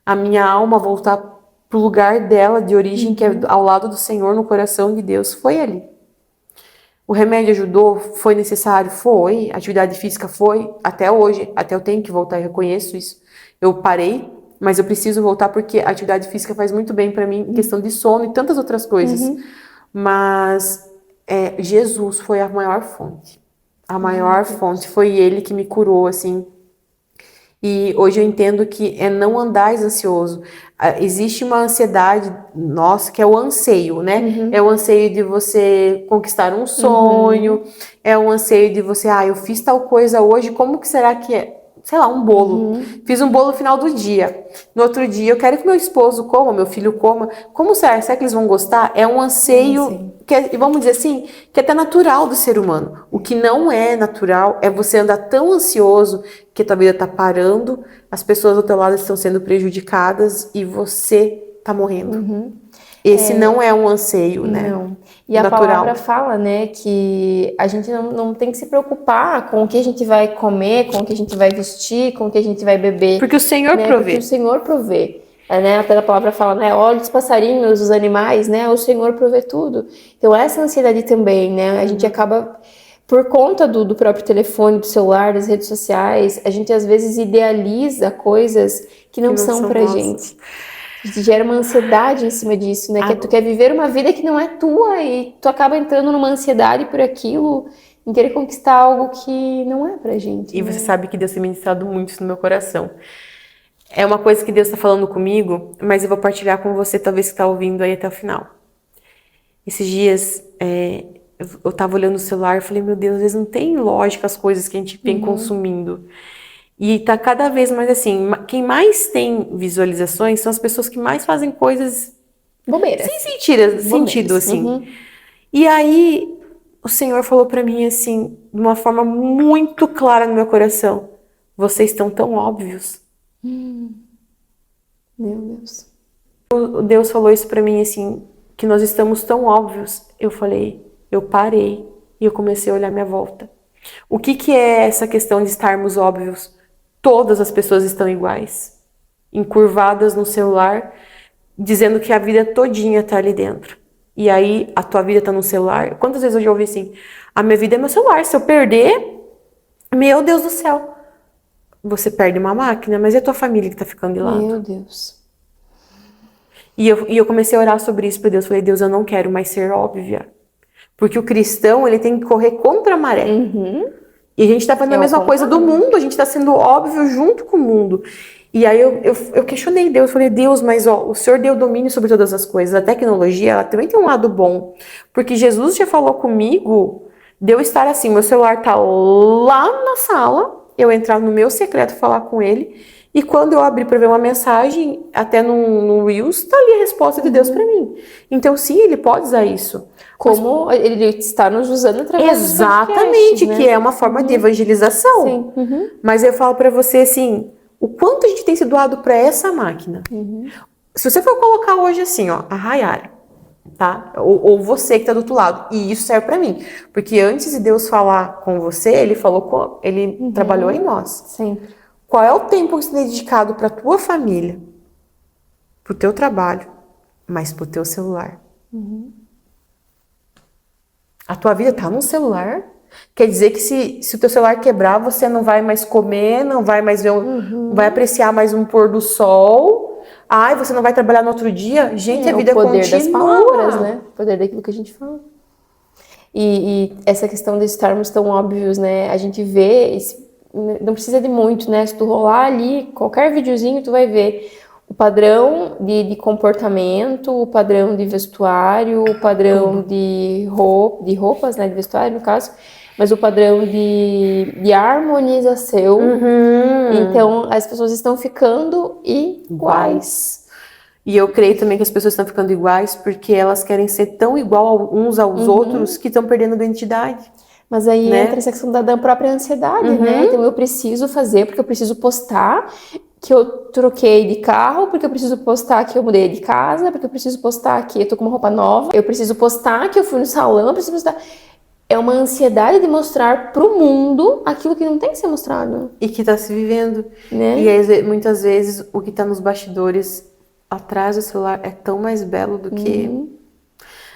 a minha alma voltar pro lugar dela, de origem, que é ao lado do Senhor, no coração de Deus. Foi ali. O remédio ajudou? Foi necessário? Foi. Atividade física foi. Até hoje. Até eu tenho que voltar, eu reconheço isso. Eu parei, mas eu preciso voltar porque a atividade física faz muito bem para mim, em questão de sono e tantas outras coisas. Mas Jesus foi a maior fonte. A maior fonte. Foi ele que me curou, assim. E hoje eu entendo que é não andar ansioso. Existe uma ansiedade nossa, que é o anseio, né? É o anseio de você conquistar um sonho, é o anseio de você, eu fiz tal coisa hoje, como que será que é? Sei lá, um bolo. Fiz um bolo no final do dia. No outro dia, eu quero que meu esposo coma, meu filho coma. Como será? Será que eles vão gostar? É um anseio, que vamos dizer assim, que é até natural do ser humano. O que não é natural é você andar tão ansioso que a tua vida está parando, as pessoas do teu lado estão sendo prejudicadas e você está morrendo. Esse não é um anseio, né? Não. E a palavra fala, né, que a gente não tem que se preocupar com o que a gente vai comer, com o que a gente vai vestir, com o que a gente vai beber. Porque o Senhor provê. Porque o Senhor provê. Né? Até a palavra fala, né, olha os passarinhos, os animais, né, o Senhor provê tudo. Então essa ansiedade também, né, a gente acaba... Por conta do próprio telefone, do celular, das redes sociais, a gente às vezes idealiza coisas que não são pra gente. A gente gera uma ansiedade em cima disso, né? Que tu quer viver uma vida que não é tua e tu acaba entrando numa ansiedade por aquilo, em querer conquistar algo que não é pra gente. E você sabe que Deus tem ministrado muito isso no meu coração. É uma coisa que Deus está falando comigo, mas eu vou partilhar com você, talvez que está ouvindo aí até o final. Esses dias... eu tava olhando o celular e falei, meu Deus, às vezes não tem lógica as coisas que a gente vem consumindo. E tá cada vez mais assim, quem mais tem visualizações são as pessoas que mais fazem coisas... Bobeiras. Sem sentido, assim. E aí, o Senhor falou pra mim, assim, de uma forma muito clara no meu coração, vocês estão tão óbvios. Meu Deus. Deus falou isso pra mim, assim, que nós estamos tão óbvios. Eu parei e eu comecei a olhar minha volta. O que é essa questão de estarmos óbvios? Todas as pessoas estão iguais, encurvadas no celular, dizendo que a vida todinha tá ali dentro. E aí, a tua vida tá no celular. Quantas vezes eu já ouvi assim, a minha vida é meu celular, se eu perder, meu Deus do céu. Você perde uma máquina, mas e a tua família que tá ficando de lado? Meu Deus. E eu comecei a orar sobre isso para Deus. Falei, Deus, eu não quero mais ser óbvia. Porque o cristão, ele tem que correr contra a maré. Uhum. E a gente tá fazendo a mesma coisa do mundo, a gente tá sendo óbvio junto com o mundo. E aí eu questionei Deus, falei, Deus, mas ó, o Senhor deu domínio sobre todas as coisas. A tecnologia, ela também tem um lado bom. Porque Jesus já falou comigo de eu estar assim, meu celular tá lá na sala, eu entrar no meu secreto, falar com ele, e quando eu abrir para ver uma mensagem, até no Reels, tá ali a resposta de Deus para mim. Então, sim, ele pode usar isso. Como ele está nos usando através dos podcasts, Exatamente, né? que é uma forma de evangelização. Sim. Uhum. Mas eu falo para você assim, o quanto a gente tem se doado para essa máquina. Se você for colocar hoje assim, ó, a Rayara, tá? Ou você que tá do outro lado, e isso serve para mim, porque antes de Deus falar com você, ele falou ele trabalhou em nós. Sempre. Qual é o tempo que você tem dedicado para tua família, pro teu trabalho, mas pro teu celular? A tua vida tá no celular? Quer dizer que se o teu celular quebrar, você não vai mais comer, não vai mais ver, não vai apreciar mais um pôr do sol. Ai, você não vai trabalhar no outro dia? Gente, a vida o poder continua. das palavras, né? O poder daquilo que a gente fala. E essa questão de estarmos tão óbvios, né? A gente vê, não precisa de muito, né? Se tu rolar ali, qualquer videozinho, tu vai ver o padrão de comportamento, o padrão de vestuário, o padrão de roupas, né? De vestuário, no caso. Mas o padrão de harmonização. Então, as pessoas estão ficando iguais. E eu creio também que as pessoas estão ficando iguais porque elas querem ser tão igual uns aos outros que estão perdendo a identidade. Mas aí Né? entra essa questão da própria ansiedade, né? Então eu preciso fazer, porque eu preciso postar que eu troquei de carro, porque eu preciso postar que eu mudei de casa, porque eu preciso postar que eu tô com uma roupa nova, eu preciso postar que eu fui no salão, eu preciso postar... É uma ansiedade de mostrar pro mundo aquilo que não tem que ser mostrado. E que tá se vivendo. Né? E aí, muitas vezes o que tá nos bastidores atrás do celular é tão mais belo do que...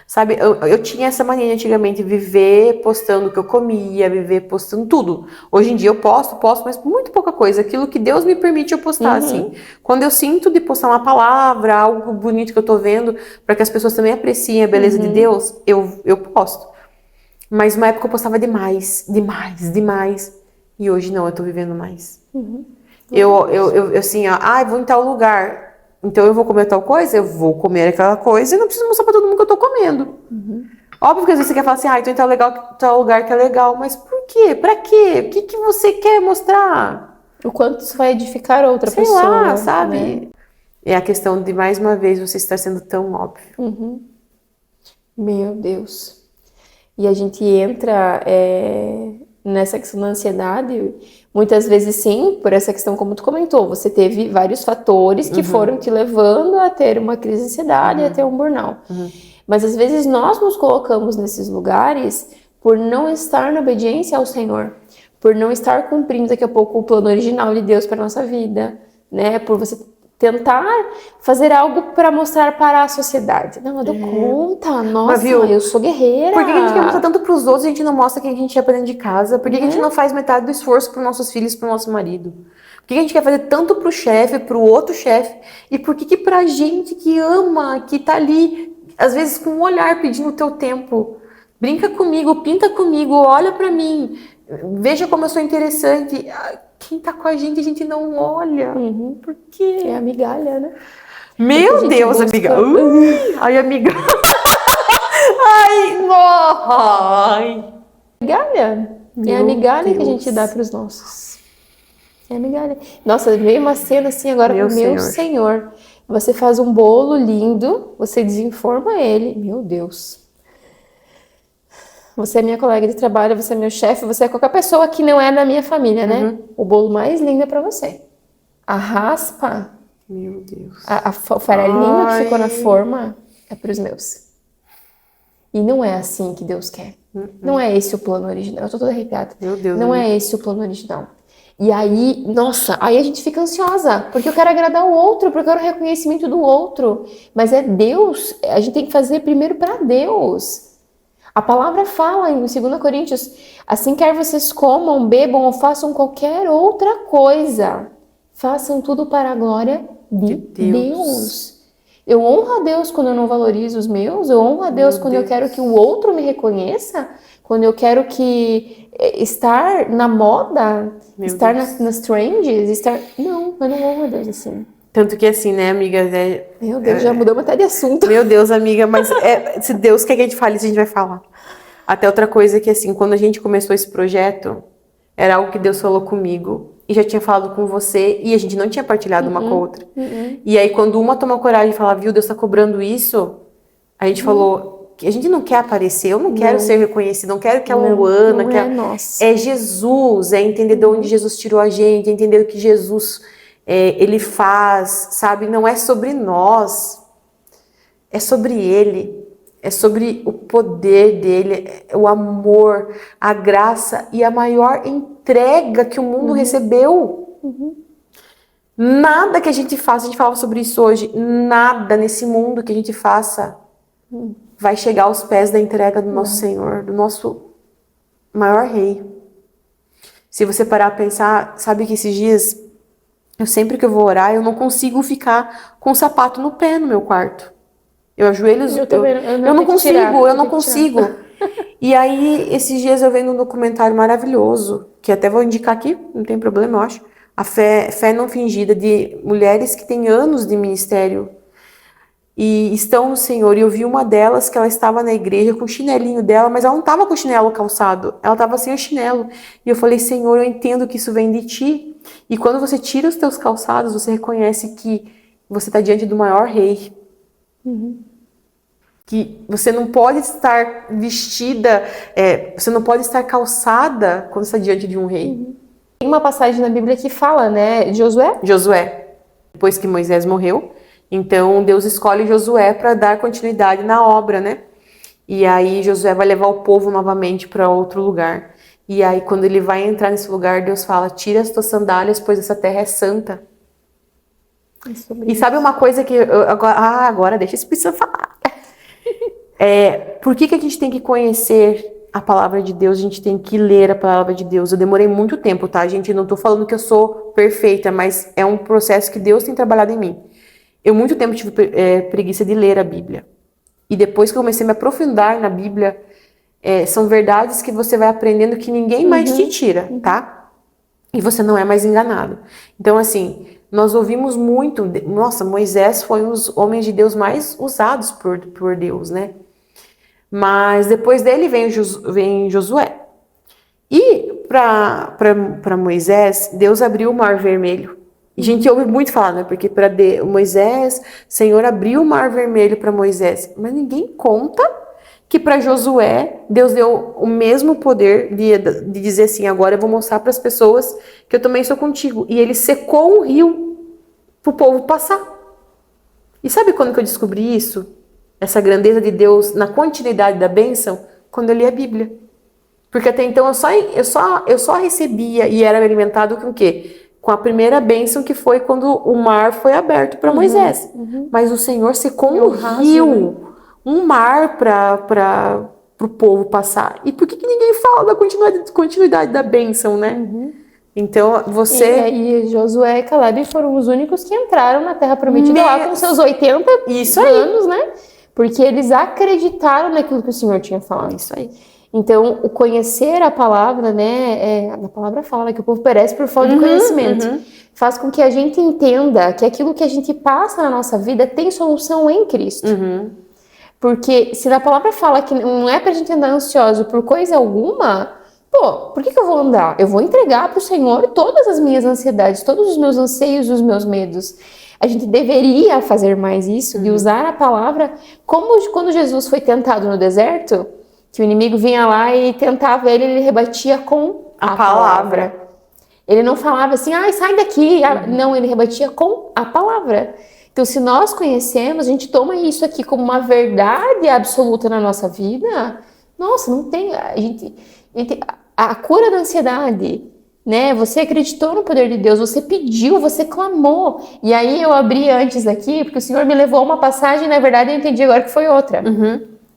Sabe, eu tinha essa mania antigamente de viver postando o que eu comia, viver postando tudo. Hoje em dia eu posto, mas muito pouca coisa. Aquilo que Deus me permite eu postar, assim. Quando eu sinto de postar uma palavra, algo bonito que eu tô vendo, para que as pessoas também apreciem a beleza de Deus, eu posto. Mas uma época eu postava demais. E hoje não, eu tô vivendo mais. Eu assim, ó, vou em tal lugar. Então eu vou comer tal coisa, eu vou comer aquela coisa e não preciso mostrar pra todo mundo que eu tô comendo. Óbvio que às vezes você quer falar assim, então em tal lugar que é legal, mas por quê? Pra quê? O que você quer mostrar? O quanto isso vai edificar outra Sei pessoa. lá, sabe? Né? É a questão de, mais uma vez, você estar sendo tão óbvio. Meu Deus. E a gente entra nessa questão da ansiedade, muitas vezes sim, por essa questão como tu comentou, você teve vários fatores que foram te levando a ter uma crise de ansiedade e a ter um burnout. Mas às vezes nós nos colocamos nesses lugares por não estar na obediência ao Senhor, por não estar cumprindo daqui a pouco o plano original de Deus para nossa vida, né? Por você tentar fazer algo para mostrar para a sociedade. Não, eu dou conta, nossa, viu, eu sou guerreira. Por que a gente quer mostrar tanto pros outros e a gente não mostra quem a gente é pra dentro de casa? Por que a gente não faz metade do esforço pros nossos filhos, pro nosso marido? Por que a gente quer fazer tanto pro chefe, pro outro chefe? E por que pra gente que ama, que tá ali, às vezes com um olhar pedindo o teu tempo? Brinca comigo, pinta comigo, olha pra mim, veja como eu sou interessante. Quem tá com a gente não olha. Por quê? É a migalha, né? Meu Deus, amiga. Ai, amiga. Ai, ai. Migalha. É a migalha que a gente dá pros nossos. É a migalha. Nossa, veio uma cena assim agora pro meu Senhor. Você faz um bolo lindo, você desinforma ele. Meu Deus. Você é minha colega de trabalho, você é meu chefe, você é qualquer pessoa que não é da minha família, né? O bolo mais lindo é pra você. A raspa, meu Deus, o farelinho que ficou na forma é pros meus. E não é assim que Deus quer. Não é esse o plano original. Eu tô toda arrepiada. Meu Deus. Não é esse o plano original. E aí, nossa, aí a gente fica ansiosa, porque eu quero agradar o outro, porque eu quero o reconhecimento do outro. Mas é Deus, a gente tem que fazer primeiro pra Deus. A palavra fala em 2 Coríntios, assim quer vocês comam, bebam ou façam qualquer outra coisa, façam tudo para a glória de Deus. Eu honro a Deus quando eu não valorizo os meus, eu honro a Deus Meu quando eu Deus. quero que o outro me reconheça, quando eu quero que estar na moda, Meu estar Deus. nas trends, estar... Não, eu não honro a Deus assim. Tanto que assim, né, amiga? Meu Deus, já mudamos até de assunto. Meu Deus, amiga, mas se Deus quer que a gente fale isso, a gente vai falar. Até outra coisa que, assim, quando a gente começou esse projeto, era algo que Deus falou comigo e já tinha falado com você e a gente não tinha partilhado uma com a outra. E aí, quando uma tomou coragem e falou, viu, Deus tá cobrando isso, a gente falou que a gente não quer aparecer, eu não quero ser reconhecida, não quero que a Luana, não que é nossa. é Jesus, é entender de onde Jesus tirou a gente, é entender o que Jesus ele faz, sabe? Não é sobre nós, é sobre Ele. É sobre o poder dele, o amor, a graça e a maior entrega que o mundo recebeu. Nada que a gente faça, a gente falava sobre isso hoje, nada nesse mundo que a gente faça vai chegar aos pés da entrega do nosso Senhor, do nosso maior rei. Se você parar a pensar, sabe que esses dias, eu sempre que eu vou orar, eu não consigo ficar com o sapato no pé no meu quarto. Eu ajoelho, eu não consigo. E aí, esses dias eu vendo um documentário maravilhoso, que até vou indicar aqui, não tem problema, eu acho. A fé não fingida, de mulheres que têm anos de ministério e estão no Senhor. E eu vi uma delas que ela estava na igreja com o chinelinho dela, mas ela não estava com o chinelo calçado, ela estava sem o chinelo. E eu falei, Senhor, eu entendo que isso vem de ti. E quando você tira os teus calçados, você reconhece que você está diante do maior rei. Que você não pode estar vestida, você não pode estar calçada quando está diante de um rei. Tem uma passagem na Bíblia que fala, né, de Josué? Josué, depois que Moisés morreu, então Deus escolhe Josué para dar continuidade na obra, né? E aí Josué vai levar o povo novamente para outro lugar. E aí quando ele vai entrar nesse lugar, Deus fala, tira as tuas sandálias, pois essa terra é santa. E sabe uma coisa que... agora deixa esse pessoa falar. Por que a gente tem que conhecer a palavra de Deus? A gente tem que ler a palavra de Deus. Eu demorei muito tempo, tá, gente? Não tô falando que eu sou perfeita, mas é um processo que Deus tem trabalhado em mim. Eu muito tempo tive preguiça de ler a Bíblia. E depois que eu comecei a me aprofundar na Bíblia, são verdades que você vai aprendendo que ninguém mais te tira, tá? E você não é mais enganado. Então, assim, nós ouvimos muito... Nossa, Moisés foi um dos homens de Deus mais usados por Deus, né? Mas depois dele vem Josué. E para Moisés, Deus abriu o Mar Vermelho. E a gente ouve muito falar, né? Porque para Moisés, Senhor abriu o Mar Vermelho para Moisés. Mas ninguém conta que para Josué, Deus deu o mesmo poder de dizer assim, agora eu vou mostrar para as pessoas que eu também sou contigo. E ele secou um rio para o povo passar. E sabe quando que eu descobri isso? Essa grandeza de Deus na continuidade da bênção? Quando eu li a Bíblia. Porque até então eu só recebia e era alimentado com o quê? Com a primeira bênção que foi quando o mar foi aberto para Moisés. Mas o Senhor secou um rio, um mar para o povo passar. E por que ninguém fala da continuidade da bênção, né? Então, você... E Josué e Caleb foram os únicos que entraram na Terra Prometida lá com seus 80 anos, né? Porque eles acreditaram naquilo que o Senhor tinha falado. Isso aí. Então, o conhecer a palavra, né? A palavra fala que o povo perece por falta de conhecimento. Faz com que a gente entenda que aquilo que a gente passa na nossa vida tem solução em Cristo. Porque se na palavra fala que não é pra gente andar ansioso por coisa alguma... Pô, por que eu vou andar? Eu vou entregar para o Senhor todas as minhas ansiedades, todos os meus anseios, os meus medos. A gente deveria fazer mais isso, de usar a palavra, como quando Jesus foi tentado no deserto, que o inimigo vinha lá e tentava ele rebatia com a palavra. Ele não falava assim, sai daqui. Não, ele rebatia com a palavra. Então, se nós conhecemos, a gente toma isso aqui como uma verdade absoluta na nossa vida, nossa, não tem... A cura da ansiedade, né? Você acreditou no poder de Deus, você pediu, você clamou. E aí eu abri antes aqui, porque o Senhor me levou a uma passagem, na verdade eu entendi agora que foi outra.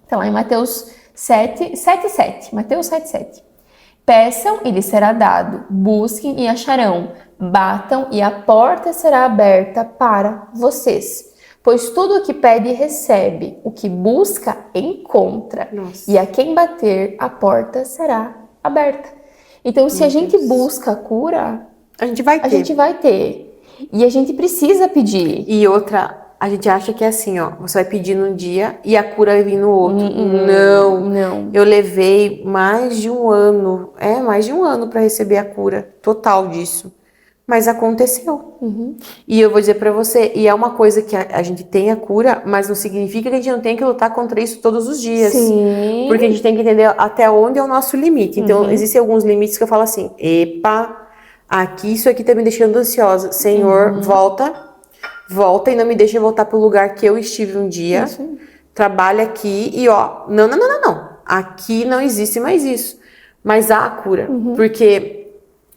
Então, lá em Mateus 7:7. Mateus 7:7. Peçam e lhes será dado, busquem e acharão, batam e a porta será aberta para vocês. Pois tudo o que pede, recebe. O que busca, encontra. Nossa. E a quem bater, a porta será aberta. Então, se a gente busca a cura, A gente vai ter. a gente vai ter. E a gente precisa pedir. E outra, a gente acha que é assim, ó, você vai pedir num dia e a cura vai vir no outro. Não. Não. Eu levei mais de um ano para receber a cura total disso. Mas aconteceu. E eu vou dizer pra você, e é uma coisa que a gente tem a cura, mas não significa que a gente não tem que lutar contra isso todos os dias. Sim. Porque a gente tem que entender até onde é o nosso limite. Então, existem alguns limites que eu falo assim, epa, aqui isso aqui tá me deixando ansiosa. Senhor, volta e não me deixa voltar pro lugar que eu estive um dia. Isso. Trabalha aqui e ó, não. Aqui não existe mais isso. Mas há a cura. Porque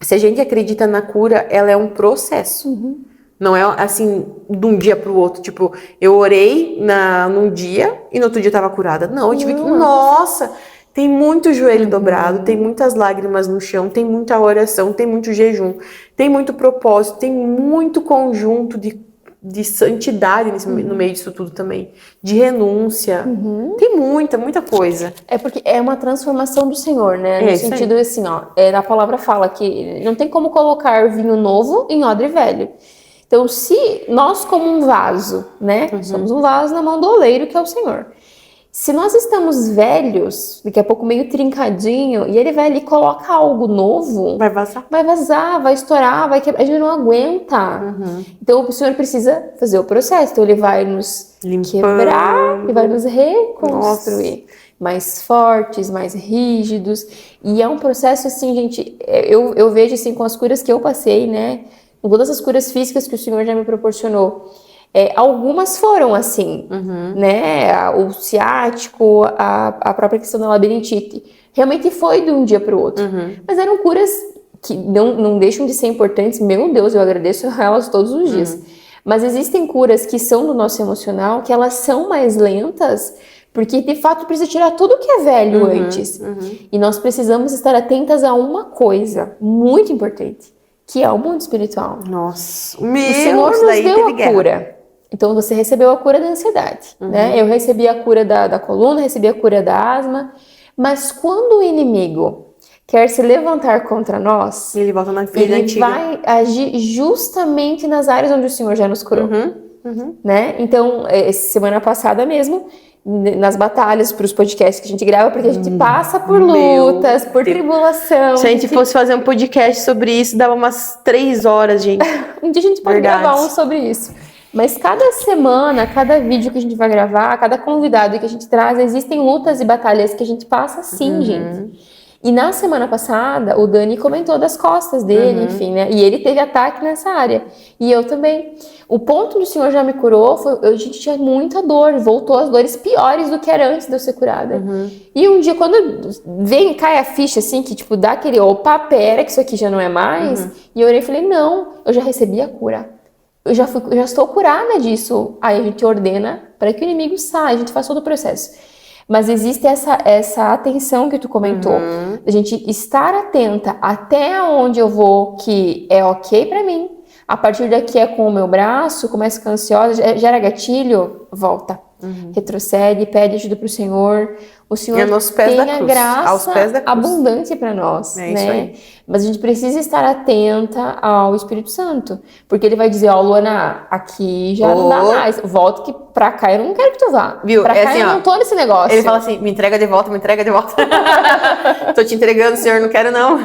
se a gente acredita na cura, ela é um processo. Não é assim, de um dia pro outro. Tipo, eu orei num dia e no outro dia eu tava curada. Não, eu tive que... Nossa! Tem muito joelho dobrado, tem muitas lágrimas no chão, tem muita oração, tem muito jejum, tem muito propósito, tem muito conjunto de santidade no meio disso tudo também. De renúncia. Tem muita coisa. É porque é uma transformação do Senhor, né? No É isso aí. sentido assim, ó, a palavra fala que não tem como colocar vinho novo em odre velho. Então, se nós como um vaso, né? Somos um vaso na mão do oleiro, que é o Senhor. Se nós estamos velhos, daqui a pouco meio trincadinho, e ele vai ali e coloca algo novo, Vai vazar. vai vazar, vai estourar, vai quebrar, a gente não aguenta. Então o Senhor precisa fazer o processo, então ele vai nos quebrar e vai nos reconstruir. Mais fortes, mais rígidos. E é um processo assim, gente, eu vejo assim com as curas que eu passei, né? Com todas as curas físicas que o Senhor já me proporcionou. Algumas foram assim, né? O ciático, a própria questão da labirintite. Realmente foi de um dia para o outro. Mas eram curas que não deixam de ser importantes. Meu Deus, eu agradeço a elas todos os dias. Mas existem curas que são do nosso emocional, que elas são mais lentas, porque de fato precisa tirar tudo que é velho antes. E nós precisamos estar atentas a uma coisa muito importante, que é o mundo espiritual. Nossa, O Senhor nos deu a cura. Então, você recebeu a cura da ansiedade, né? Eu recebi a cura da coluna, recebi a cura da asma. Mas quando o inimigo quer se levantar contra nós, ele volta na ferida ele antiga. vai agir justamente nas áreas onde o Senhor já nos curou, né? Então, semana passada mesmo, nas batalhas, para os podcasts que a gente grava, porque a gente passa por lutas, por tribulação. Se a gente fosse fazer um podcast sobre isso, dava umas 3 horas, gente. Um dia a gente pode gravar um sobre isso. Mas cada semana, cada vídeo que a gente vai gravar, cada convidado que a gente traz, existem lutas e batalhas que a gente passa sim, gente. E na semana passada, o Dani comentou das costas dele, enfim, né? E ele teve ataque nessa área. E eu também. O ponto do Senhor já me curou, a gente tinha muita dor, voltou as dores piores do que era antes de eu ser curada. E um dia, quando cai a ficha, assim, que tipo, dá aquele, opa, pera, que isso aqui já não é mais. E eu orei e falei, não, eu já recebi a cura. Eu já estou curada disso. Aí a gente ordena para que o inimigo saia, a gente faz todo o processo. Mas existe essa atenção que tu comentou, a gente estar atenta até onde eu vou, que é ok para mim. A partir daqui é com o meu braço, começa a ficar ansiosa, gera gatilho, volta. Retrocede, pede ajuda pro Senhor. O Senhor tem a graça abundante para nós, né? Mas a gente precisa estar atenta ao Espírito Santo. Porque ele vai dizer, ó, Luana, aqui já não dá mais. Volta que pra cá eu não quero que tu vá. Viu? Pra cá assim, eu não tô nesse negócio. Ele fala assim, me entrega de volta, me entrega de volta. Tô te entregando, Senhor, não quero não.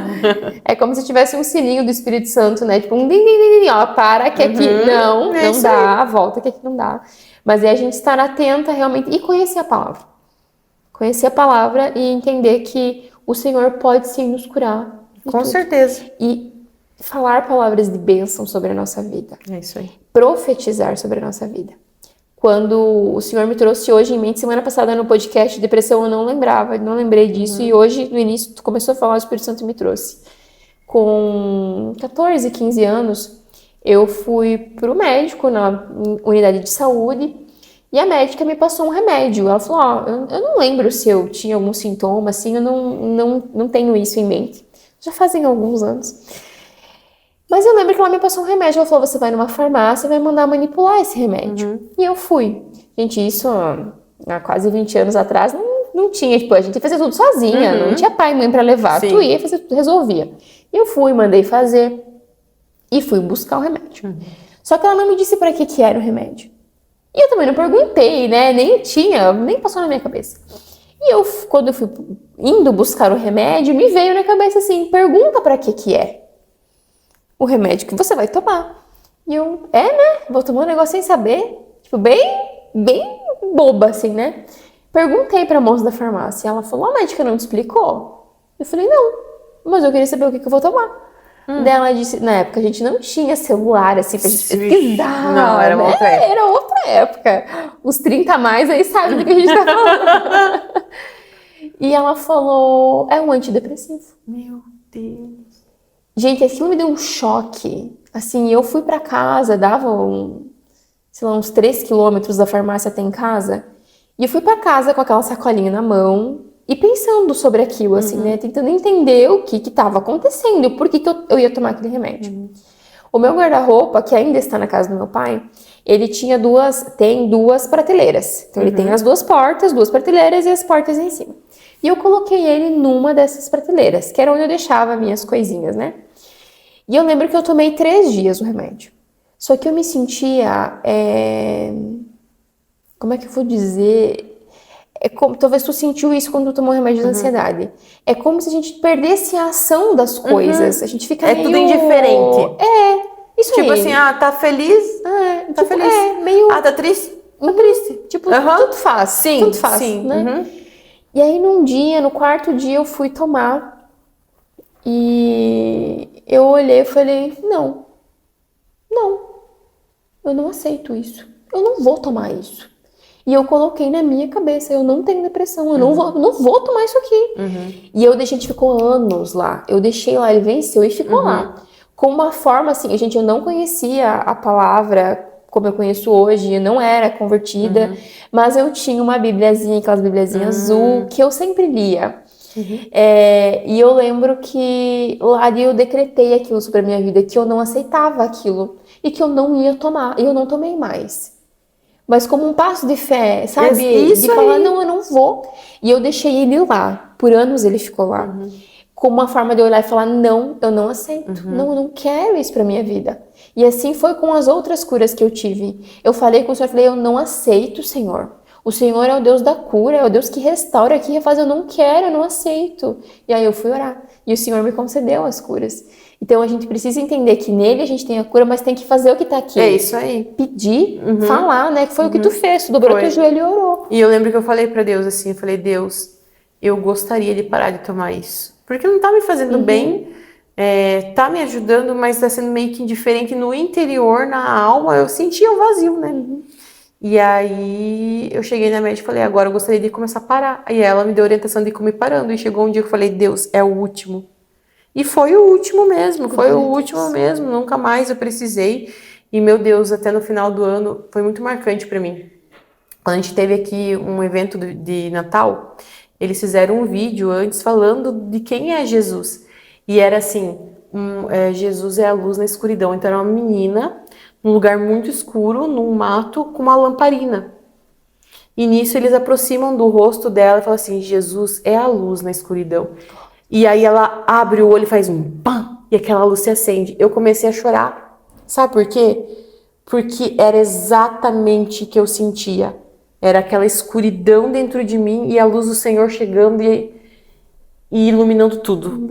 É como se tivesse um sininho do Espírito Santo, né? Tipo um din, ó, para que aqui não dá, volta que aqui não dá. Mas é a gente estar atenta realmente e conhecer a palavra. Conhecer a palavra e entender que o Senhor pode sim nos curar. Com certeza. E falar palavras de bênção sobre a nossa vida. É isso aí. Profetizar sobre a nossa vida. Quando o Senhor me trouxe hoje em mente, semana passada no podcast Depressão, eu não lembrei disso. E hoje, no início, tu começou a falar, o Espírito Santo me trouxe. Com 14, 15 anos, eu fui pro médico na unidade de saúde e a médica me passou um remédio. Ela falou, eu não lembro se eu tinha algum sintoma, assim, eu não tenho isso em mente. Já fazem alguns anos. Mas eu lembro que ela me passou um remédio. Ela falou, você vai numa farmácia e vai mandar manipular esse remédio. E eu fui. Gente, isso há quase 20 anos atrás não tinha. Tipo, a gente ia fazer tudo sozinha. Não tinha pai e mãe pra levar. Sim. Tu ia fazer tudo, resolvia. E eu fui, mandei fazer. E fui buscar o remédio. Só que ela não me disse pra que era o remédio. E eu também não perguntei, né? Nem passou na minha cabeça. E eu, quando eu fui indo buscar o remédio, me veio na cabeça assim, pergunta pra que é o remédio que você vai tomar. E eu, né? Vou tomar um negócio sem saber. Tipo, bem boba, assim, né? Perguntei pra moça da farmácia. Ela falou, a médica não te explicou? Eu falei, não. Mas eu queria saber o que eu vou tomar. Daí ela disse, na época a gente não tinha celular, assim, pra gente pesquisar. Não, era né? outra época. Era outra época. Os 30 a mais aí sabem do que a gente tá falando. E ela falou, é um antidepressivo. Meu Deus. Gente, aquilo me deu um choque. Assim, eu fui pra casa, dava sei lá, uns 3 quilômetros da farmácia até em casa. E eu fui pra casa com aquela sacolinha na mão e pensando sobre aquilo, assim, né? Tentando entender o que tava acontecendo, por que eu ia tomar aquele remédio. O meu guarda-roupa, que ainda está na casa do meu pai, ele tem duas prateleiras. Então, ele tem as duas portas, duas prateleiras e as portas em cima. E eu coloquei ele numa dessas prateleiras, que era onde eu deixava minhas coisinhas, né? E eu lembro que eu tomei 3 dias o remédio. Só que eu me sentia... Como é que eu vou dizer? Talvez tu sentiu isso quando tu tomou remédio de ansiedade. É como se a gente perdesse a ação das coisas. A gente fica meio... tudo indiferente. Isso Tipo aí. assim, tá feliz? Tá tipo, feliz. meio... Tá triste? Tá triste. Tipo, tudo faz. Sim, Tudo faz, sim. né? E aí, no 4º dia, eu fui tomar. E eu olhei e falei, não, eu não aceito isso. Eu não vou tomar isso. E eu coloquei na minha cabeça, eu não tenho depressão, eu não vou tomar isso aqui. E a gente ficou anos lá. Eu deixei lá, ele venceu e ficou lá. Com uma forma assim, gente, eu não conhecia a palavra como eu conheço hoje, eu não era convertida, mas eu tinha uma bibliazinha, aquelas bibliazinhas azul, que eu sempre lia. E eu lembro que lá eu decretei aquilo sobre a minha vida, que eu não aceitava aquilo e que eu não ia tomar, e eu não tomei mais. Mas como um passo de fé, sabe? Isso de falar, aí. não, eu não vou. E eu deixei ele lá, por anos ele ficou lá. Como uma forma de eu olhar e falar, não, eu não aceito. Não, eu não quero isso pra minha vida. E assim foi com as outras curas que eu tive. Eu falei com o Senhor, eu não aceito, Senhor. O Senhor é o Deus da cura, é o Deus que restaura, que refaz. Eu não quero, eu não aceito. E aí eu fui orar. E o Senhor me concedeu as curas. Então a gente precisa entender que nele a gente tem a cura, mas tem que fazer o que tá aqui. É isso aí. Pedir, falar, né? Que foi o que tu fez. Tu dobrou teu joelho e orou. E eu lembro que eu falei pra Deus assim, eu falei, Deus, eu gostaria de parar de tomar isso. Porque não tá me fazendo bem, tá me ajudando, mas tá sendo meio que indiferente no interior, na alma. Eu sentia o vazio, né? E aí eu cheguei na médica e falei, agora eu gostaria de começar a parar. E ela me deu orientação de como ir parando. E chegou um dia que eu falei, Deus, é o último. E foi o último mesmo, nunca mais eu precisei. E meu Deus, até no final do ano foi muito marcante pra mim. Quando a gente teve aqui um evento de Natal, eles fizeram um vídeo antes falando de quem é Jesus. E era assim, Jesus é a luz na escuridão. Então era uma menina num lugar muito escuro, num mato, com uma lamparina. E nisso eles aproximam do rosto dela e falam assim, Jesus é a luz na escuridão. E aí ela abre o olho e faz um pam, e aquela luz se acende. Eu comecei a chorar. Sabe por quê? Porque era exatamente o que eu sentia. Era aquela escuridão dentro de mim e a luz do Senhor chegando e iluminando tudo.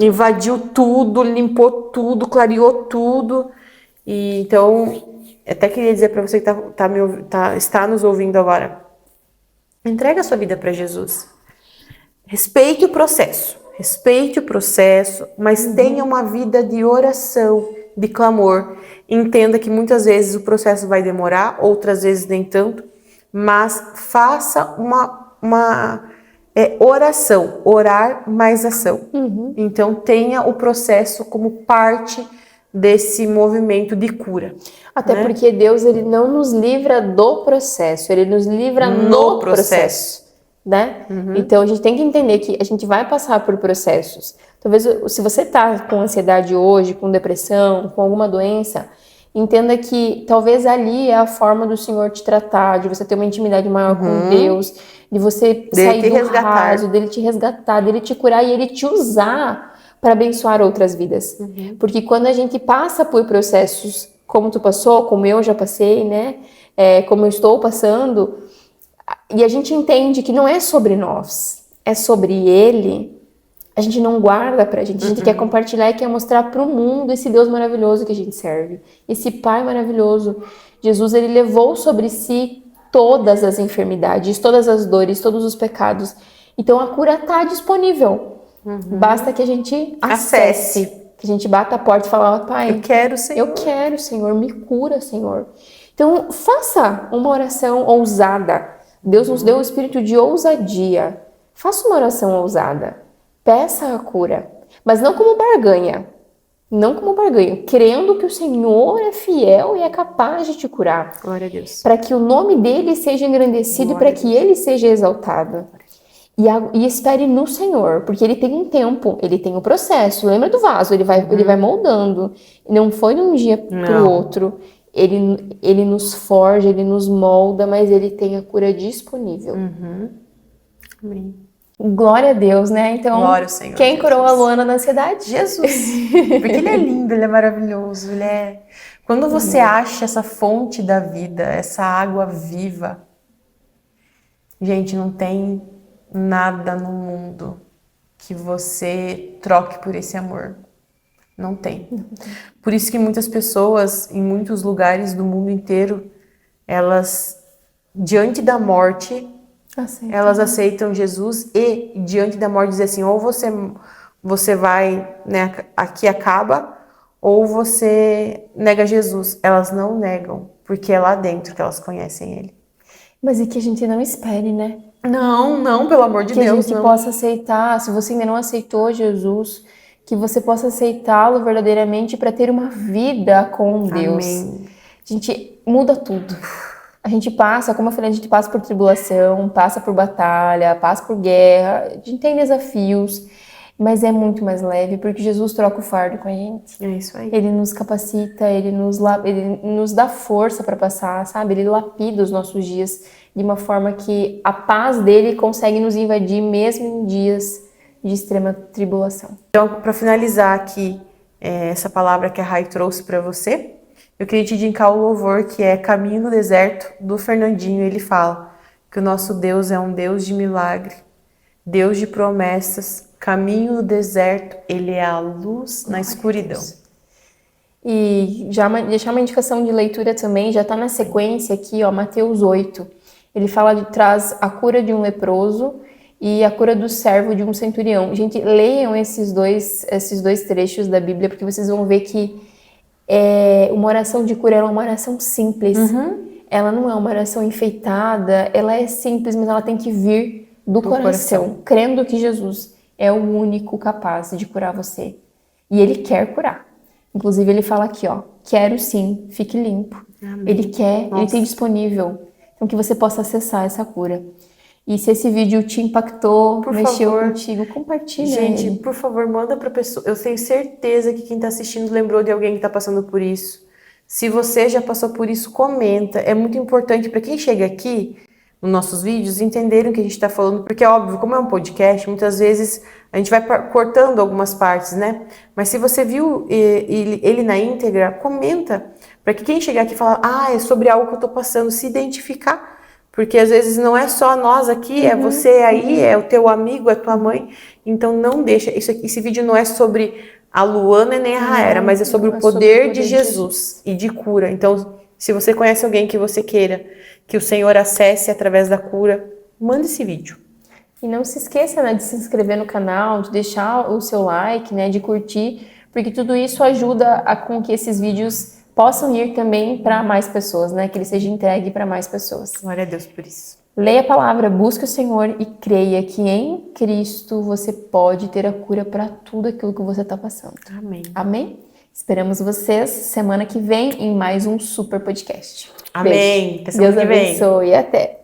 Invadiu tudo, limpou tudo, clareou tudo. E então, até queria dizer para você que está nos ouvindo agora. Entrega a sua vida para Jesus. Respeite o processo, mas tenha uma vida de oração, de clamor. Entenda que muitas vezes o processo vai demorar, outras vezes nem tanto, mas faça uma oração, orar mais ação. Então tenha o processo como parte desse movimento de cura. Até porque Deus, ele não nos livra do processo, ele nos livra no processo. né? Então a gente tem que entender que a gente vai passar por processos. Talvez se você tá com ansiedade hoje, com depressão, com alguma doença, entenda que talvez ali é a forma do Senhor te tratar, de você ter uma intimidade maior com Deus, de você sair do raso, dele te resgatar, dele te curar e ele te usar para abençoar outras vidas. Porque quando a gente passa por processos como tu passou, como eu já passei, né? Como eu estou passando, e a gente entende que não é sobre nós, é sobre Ele, a gente não guarda pra gente, a gente quer compartilhar e quer mostrar pro mundo esse Deus maravilhoso que a gente serve, esse Pai maravilhoso. Jesus, Ele levou sobre si todas as enfermidades, todas as dores, todos os pecados. Então a cura tá disponível, basta que a gente acesse, que a gente bata a porta e fala, Pai, eu quero, Senhor. Eu quero, Senhor, me cura, Senhor. Então faça uma oração ousada. Deus nos deu o espírito de ousadia. Faça uma oração ousada. Peça a cura. Mas não como barganha. Não como barganha. Crendo que o Senhor é fiel e é capaz de te curar. Glória a Deus. Para que o nome dele seja engrandecido e para que ele seja exaltado. E espere no Senhor. Porque ele tem um tempo. Ele tem um processo. Lembra do vaso? Ele vai moldando. Não foi de um dia para o outro. Ele nos forja, ele nos molda, mas ele tem a cura disponível. Amém. Glória a Deus, né? Então, Glória ao Senhor, quem Jesus. curou a Luana da ansiedade? Jesus. Porque ele é lindo, ele é maravilhoso. Quando você acha essa fonte da vida, essa água viva, gente, não tem nada no mundo que você troque por esse amor. Não tem. Por isso que muitas pessoas, em muitos lugares do mundo inteiro, elas, diante da morte, elas aceitam Jesus e, diante da morte, dizem assim, ou você vai, né, aqui acaba, ou você nega Jesus. Elas não negam, porque é lá dentro que elas conhecem Ele. Mas e que a gente não espere, né? Não, pelo amor de Deus, que a gente possa aceitar, se você ainda não aceitou Jesus, que você possa aceitá-lo verdadeiramente para ter uma vida com Deus. Amém. A gente muda tudo. A gente passa, como eu falei, a gente passa por tribulação, passa por batalha, passa por guerra, a gente tem desafios, mas é muito mais leve, porque Jesus troca o fardo com a gente. É isso aí. Ele nos capacita, ele nos dá força para passar, sabe? Ele lapida os nossos dias de uma forma que a paz dele consegue nos invadir mesmo em dias de extrema tribulação. Então, para finalizar aqui essa palavra que a Rai trouxe para você, eu queria te indicar o louvor que é Caminho no Deserto, do Fernandinho. Ele fala que o nosso Deus é um Deus de milagre, Deus de promessas, caminho no deserto, Ele é a luz na escuridão. E já deixar uma indicação de leitura também, já está na sequência aqui, ó, Mateus 8. Ele traz a cura de um leproso e a cura do servo de um centurião. Gente, leiam esses dois trechos da Bíblia, porque vocês vão ver que uma oração de cura é uma oração simples. Ela não é uma oração enfeitada, ela é simples, mas ela tem que vir do coração, crendo que Jesus é o único capaz de curar você. E Ele quer curar. Inclusive, Ele fala aqui, ó, quero sim, fique limpo. Amém. Ele quer, Ele tem disponível. Então, que você possa acessar essa cura. E se esse vídeo te impactou, mexeu contigo, compartilha. Gente, por favor, manda pra pessoa. Eu tenho certeza que quem tá assistindo lembrou de alguém que tá passando por isso. Se você já passou por isso, comenta. É muito importante para quem chega aqui nos nossos vídeos entenderem o que a gente está falando, porque é óbvio, como é um podcast, muitas vezes a gente vai cortando algumas partes, né? Mas se você viu ele na íntegra, comenta, para que quem chegar aqui e falar, é sobre algo que eu tô passando, se identificar, porque às vezes não é só nós aqui, é você aí, é o teu amigo, é a tua mãe, então não deixa, esse vídeo não é sobre a Luana e nem a Raera, mas é sobre o poder de Jesus e de cura. Então, se você conhece alguém que você queira que o Senhor acesse através da cura, manda esse vídeo. E não se esqueça, né, de se inscrever no canal, de deixar o seu like, né, de curtir, porque tudo isso ajuda com que esses vídeos possam ir também para mais pessoas, né, que ele seja entregue para mais pessoas. Glória a Deus por isso. Leia a palavra, busque o Senhor e creia que em Cristo você pode ter a cura para tudo aquilo que você está passando. Amém. Amém? Esperamos vocês semana que vem em mais um super podcast. Amém. Deus abençoe e até.